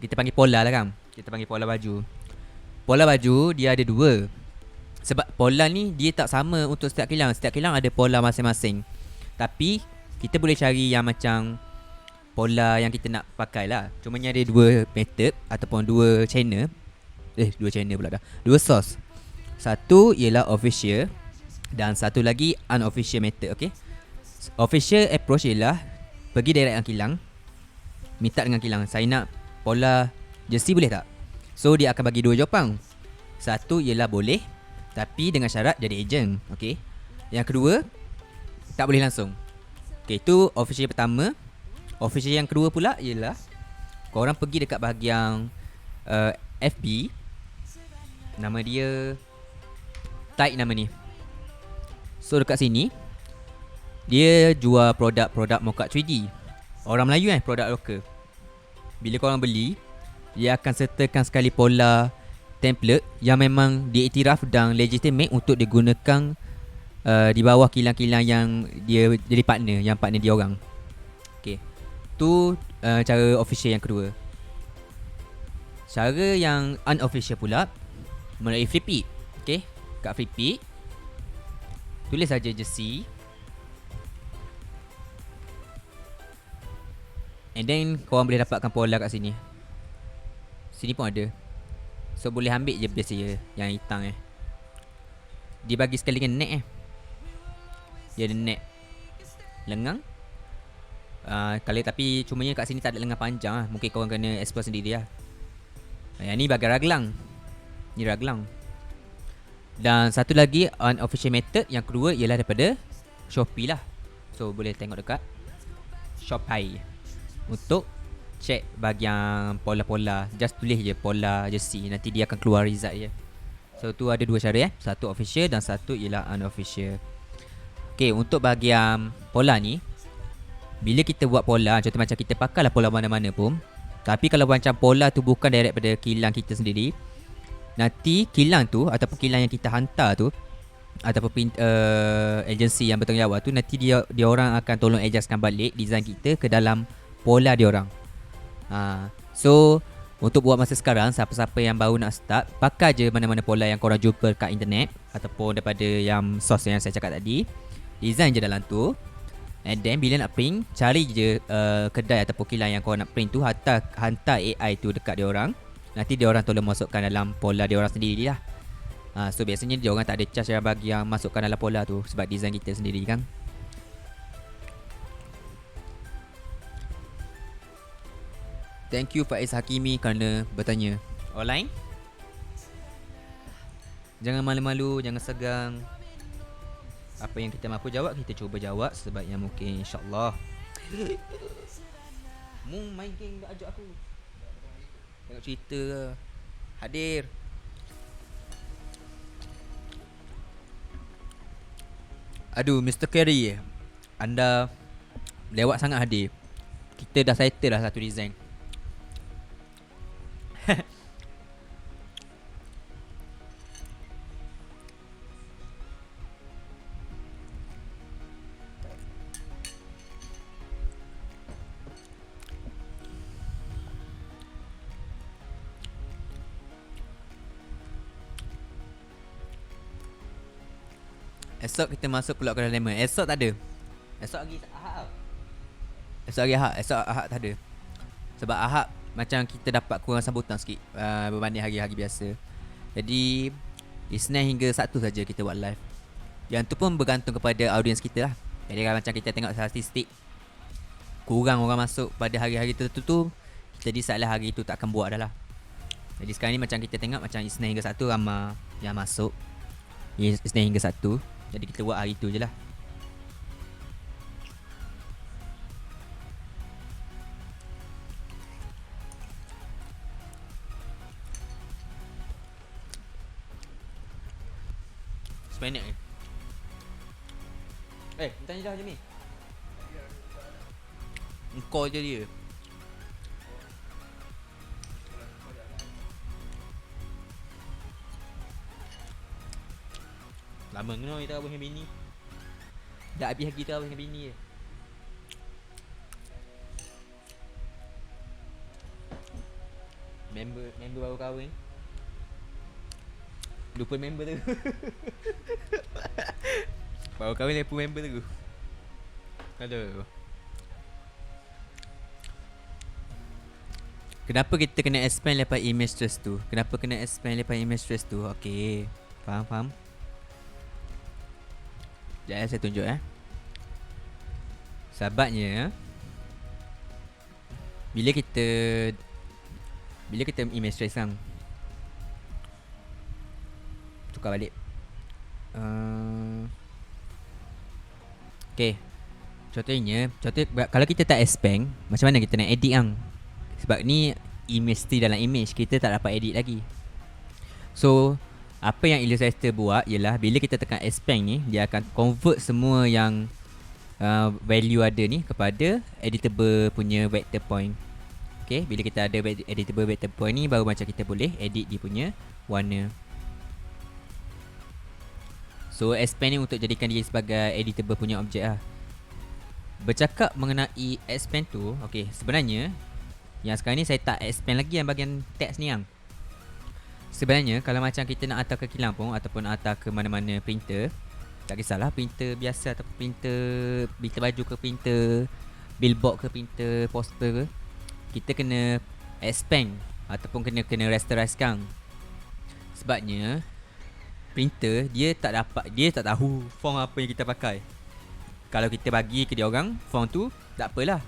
kita panggil pola lah kan. Kita panggil pola baju. Pola baju dia ada dua. Sebab pola ni dia tak sama untuk setiap kilang. Setiap kilang ada pola masing-masing. Tapi kita boleh cari yang macam pola yang kita nak pakai lah. Cumanya ada dua method ataupun dua channel. Dua channel pula dah. Dua source. Satu ialah official dan satu lagi unofficial method. Okay. Official approach ialah pergi direct dengan kilang, minta dengan kilang, saya nak pola jersey boleh tak? So dia akan bagi dua jawapan. Satu ialah boleh, tapi dengan syarat jadi agent. Okay. Yang kedua, tak boleh langsung. Okay, itu official pertama. Official yang kedua pula ialah korang pergi dekat bahagian FB. Nama dia, type nama ni. So dekat sini dia jual produk-produk mockup 3D. Orang Melayu produk lokal. Bila korang beli, dia akan sertakan sekali pola template yang memang diiktiraf dan legitimate untuk digunakan di bawah kilang-kilang yang dia jadi partner, yang partner dia orang. Okay. Tu cara official yang kedua. Cara yang unofficial pula melalui Freepik. Okay. Kat Freepik tulis saja jersey, and then korang boleh dapatkan pola kat sini. Sini pun ada. So boleh ambil je biasa yang hitam Dia bagi sekali dengan net Dia ada net lengang. Kalau tapi cumanya kat sini tak ada lengan panjang lah. Mungkin korang kena explore sendiri lah. Yang ni bagi raglang. Ni raglang. Dan satu lagi unofficial method yang kedua ialah daripada Shopee lah. So boleh tengok dekat Shopee untuk check bahagian pola-pola. Just tulis je pola jersey, nanti dia akan keluar result je. So tu ada dua cara Satu official dan satu ialah unofficial. Okay, untuk bahagian pola ni, bila kita buat pola, contoh macam kita pakailah pola mana-mana pun, tapi kalau macam pola tu bukan direct pada kilang kita sendiri, nanti kilang tu ataupun kilang yang kita hantar tu ataupun agensi yang bertanggungjawab tu, nanti dia orang akan tolong adjustkan balik design kita ke dalam pola dia orang. So untuk buat masa sekarang, siapa-siapa yang baru nak start, pakai je mana-mana pola yang korang jumpa kat internet ataupun daripada yang source yang saya cakap tadi. Design je dalam tu, and then bila nak print, cari je kedai ataupun kilang yang korang nak print tu, hantar AI tu dekat dia orang. Nanti dia orang tolong masukkan dalam pola dia orang sendiri lah. So biasanya dia orang tak ada charge yang bagi yang masukkan dalam pola tu, sebab design kita sendiri kan. Thank you Faiz Hakimi kerana bertanya. Online? Jangan malu-malu, jangan segang. Apa yang kita mampu jawab, kita cuba jawab sebaik yang mungkin, insyaAllah. Mu main game ajak aku. Tengok cerita ke. Hadir. Aduh, Mr. Carey, anda lewat sangat hadir. Kita dah settle dah satu design. Esok kita masuk Pulau Kuala Lemon. Esok tak ada. Esok lagi Ahad. Esok lagi Ahad. Esok Ahad tak ada. Sebab Ahad macam kita dapat kurang sambutan sikit berbanding hari-hari biasa. Jadi Isnin hingga Sabtu saja kita buat live. Yang tu pun bergantung kepada audiens kita lah. Jadi kalau macam kita tengok statistik kurang orang masuk pada hari-hari tertentu, kita decide lah hari tu tak akan buat dah lah. Jadi sekarang ni macam kita tengok macam Isnin hingga Sabtu ramai yang masuk. Isnin hingga Sabtu. Jadi kita buat hari tu je lah. Sebanyak ni. Tanya dah je ni. Engkau je dia. Lama kena kita abang dengan bini. Dah habis lagi tu abang dengan bini je. Member baru kahwin. Lupa member tu. Baru kahwin lupa member tu. Aduh. Kenapa kita kena expand lepas image trace tu? Kenapa kena expand lepas image trace tu? Okay, faham. Sekejap saya tunjuk Sebabnya Bila kita image trace kan, tukar balik. Okay, contohnya kalau kita tak expand, macam mana kita nak edit kan? Sebab ni image still dalam image, kita tak dapat edit lagi. So apa yang Illustrator buat ialah bila kita tekan expand ni, dia akan convert semua yang value ada ni kepada editable punya vector point. Okay, bila kita ada editable vector point ni, baru macam kita boleh edit dia punya warna. So expand ni untuk jadikan dia sebagai editable punya objek lah. Bercakap mengenai expand tu, okay, sebenarnya yang sekarang ni saya tak expand lagi yang bahagian text ni yang sebenarnya kalau macam kita nak hantar ke kilang pun ataupun hantar ke mana-mana printer, tak kisahlah printer biasa ataupun printer baju ke printer billboard ke printer poster ke, kita kena expand ataupun kena rasterize kan. Sebabnya printer dia tak tahu font apa yang kita pakai. Kalau kita bagi ke dia orang font tu, tak apalah.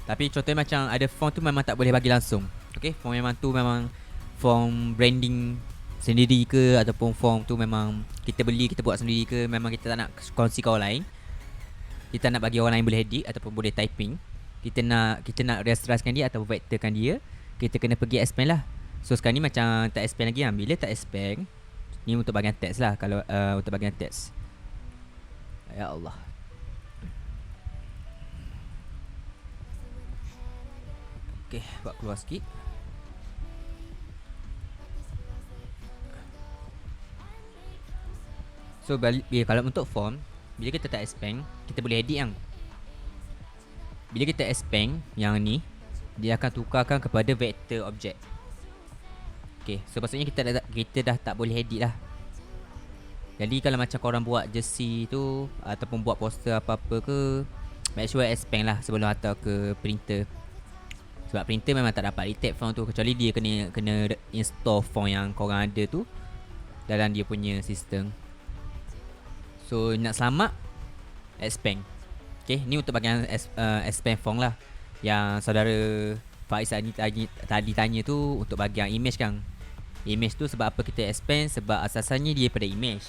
Tapi contohnya macam ada font tu memang tak boleh bagi langsung. Okay, font memang tu memang font branding sendiri ke, ataupun font tu memang kita beli, kita buat sendiri ke, memang kita tak nak kongsi ke orang lain, kita nak bagi orang lain boleh edit ataupun boleh typing, kita nak rasterizekan dia atau vectorkan dia, kita kena pergi expand lah. So sekarang ni macam tak expand lagi kan. Bila tak expand ni untuk bahagian teks lah. Kalau untuk bahagian teks, ya Allah. Okay, buat keluar sikit. So kalau untuk form, bila kita tak expand, kita boleh edit kan. Bila kita expand yang ni, dia akan tukarkan kepada vector object. Okay, so maksudnya kita dah tak boleh edit lah. Jadi kalau macam korang buat jersey tu ataupun buat poster apa-apa ke, make sure expand lah sebelum hantar ke printer. Sebab printer memang tak dapat detect font tu, kecuali dia kena install font yang korang ada tu dalam dia punya sistem. So nak selamat, expand. Okay, ni untuk bahagian expand font lah. Yang saudara Faiz tadi tanya tu untuk bahagian image kan. Image tu sebab apa kita expand? Sebab asasannya dia pada image.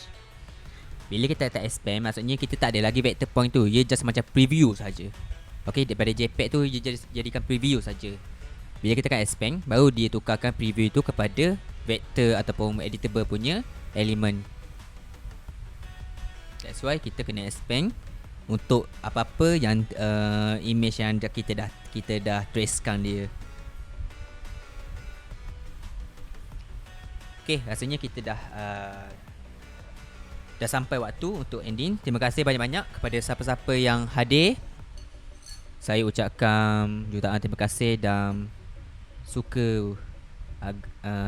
Bila kita tak expand, maksudnya kita tak ada lagi vector point tu. Dia just macam preview saja. Okay, daripada JPEG tu dia jadikan preview saja. Bila kita akan expand, baru dia tukarkan preview tu kepada vector ataupun editable punya element. That's why kita kena expand untuk apa-apa yang image yang kita dah tracekan dia. Okay, rasanya kita dah sampai waktu untuk ending. Terima kasih banyak-banyak kepada siapa-siapa yang hadir. Saya ucapkan jutaan terima kasih dan suka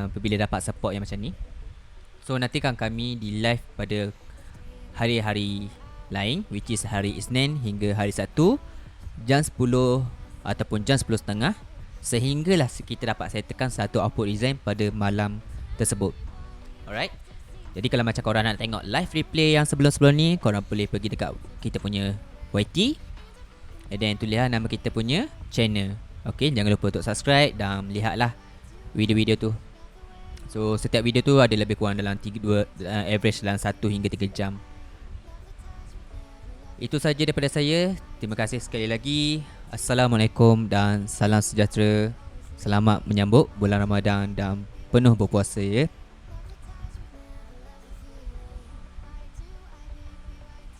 apabila dapat support yang macam ni. So nantikan kami di live pada hari-hari lain, which is hari Isnin hingga hari Sabtu jam 10 ataupun jam 10.30, sehinggalah kita dapat settlekan satu output design pada malam tersebut. Alright. Jadi kalau macam korang nak tengok live replay yang sebelum-sebelum ni, korang boleh pergi dekat kita punya YT, dan tulislah nama kita punya channel. Okay, jangan lupa untuk subscribe dan lihatlah video-video tu. So setiap video tu ada lebih kurang dalam average dalam 1 hingga 3 jam. Itu saja daripada saya. Terima kasih sekali lagi. Assalamualaikum dan salam sejahtera. Selamat menyambut bulan Ramadan dan penuh berpuasa ya.